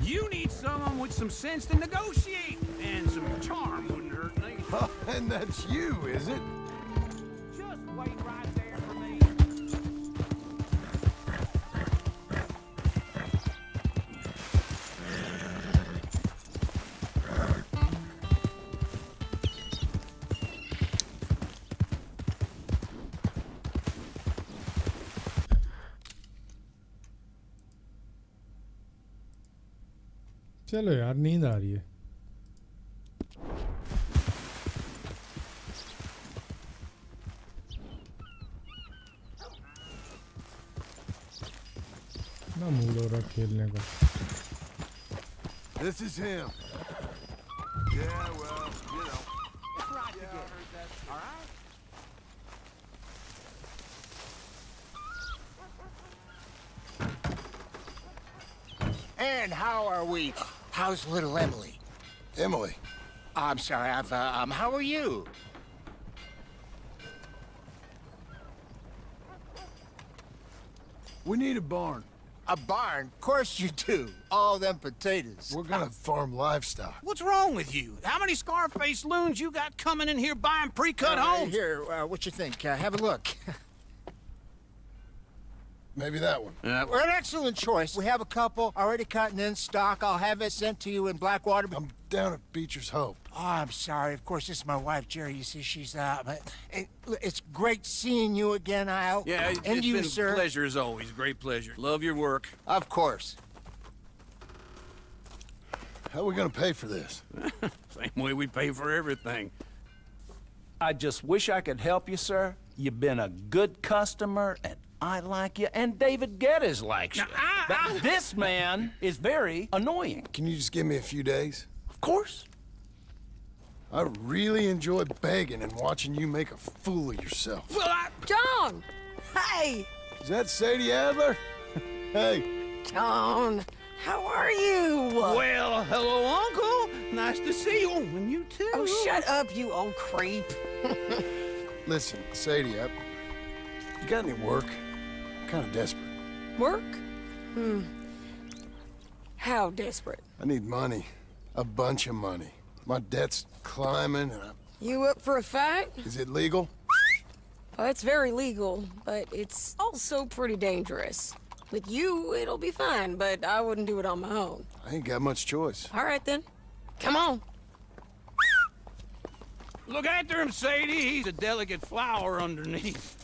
You need someone with some sense to negotiate, and some charm wouldn't hurt neither. And that's you, is it? Just wait right there for me. चलो यार नींद आ रही है ना mood हो रहा खेलने का This is him. Yeah, well, you know. It's right to get. All right? And how are we? How's little Emily? Emily. I'm sorry, how are you? We need a barn. A barn? Of course you do. All them potatoes. We're gonna farm livestock. What's wrong with you? How many Scarface loons you got coming in here buying pre-cut homes? Here, what you think? Have a look. Maybe that one. We're an excellent choice. We have a couple already cut and in stock. I'll have it sent to you in Blackwater. I'm down at Beecher's Hope. Oh, I'm sorry. Of course, this is my wife, Jerry. You see, she's but it's great seeing you again, Al. Yeah, and it's you, been sir. a pleasure as always. Great pleasure. Love your work. Of course. How are we gonna pay for this? Same way we pay for everything. I just wish I could help you, sir. You've been a good customer, and I like you, and David Geddes likes you. But this man is very annoying. Can you just give me a few days? Of course. I really enjoy begging and watching you make a fool of yourself. Well, John! Hey! Is that Sadie Adler? Hey. John, how are you? Well, hello, Uncle. Nice to see you. And you too. Oh, shut up, you old creep. Listen, Sadie, you got any work? I'm kind of desperate. Work? How desperate? I need money. A bunch of money. My debt's climbing and You up for a fight? Is it legal? Well, it's very legal, but it's also pretty dangerous. With you, it'll be fine, but I wouldn't do it on my own. I ain't got much choice. All right, then. Come on. Look after him, Sadie. He's a delicate flower underneath.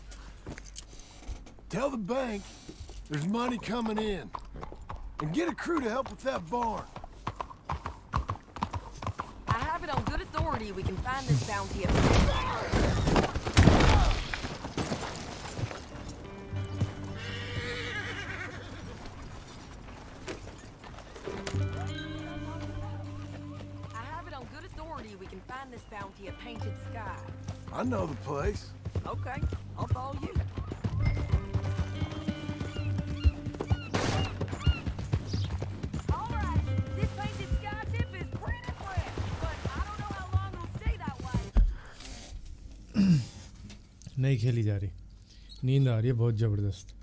Tell the bank there's money coming in. And get a crew to help with that barn. I have it on good authority we can find this bounty of... we can find this bounty at Painted Sky. I know the place. Okay, I'll follow you. All right, this Painted Sky tip is pretty fresh, but I don't know how long it'll stay that way. नहीं खेली जा रही, नींद आ रही है बहुत ज़बरदस्त.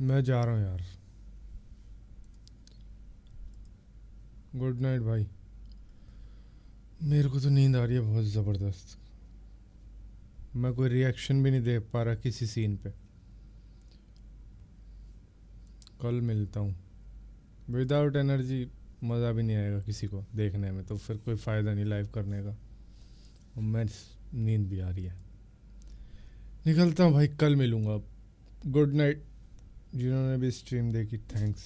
मैं जा रहा हूँ यार. गुड नाइट भाई. मेरे को तो नींद आ रही है बहुत ज़बरदस्त. मैं कोई रिएक्शन भी नहीं दे पा रहा किसी सीन पे. कल मिलता हूँ. विदाउट एनर्जी मज़ा भी नहीं आएगा किसी को देखने में, तो फिर कोई फ़ायदा नहीं लाइव करने का. और मैं नींद भी आ रही है. निकलता हूँ भाई, कल मिलूँगा. Good night. जिन्होंने भी स्ट्रीम देखी थैंक्स.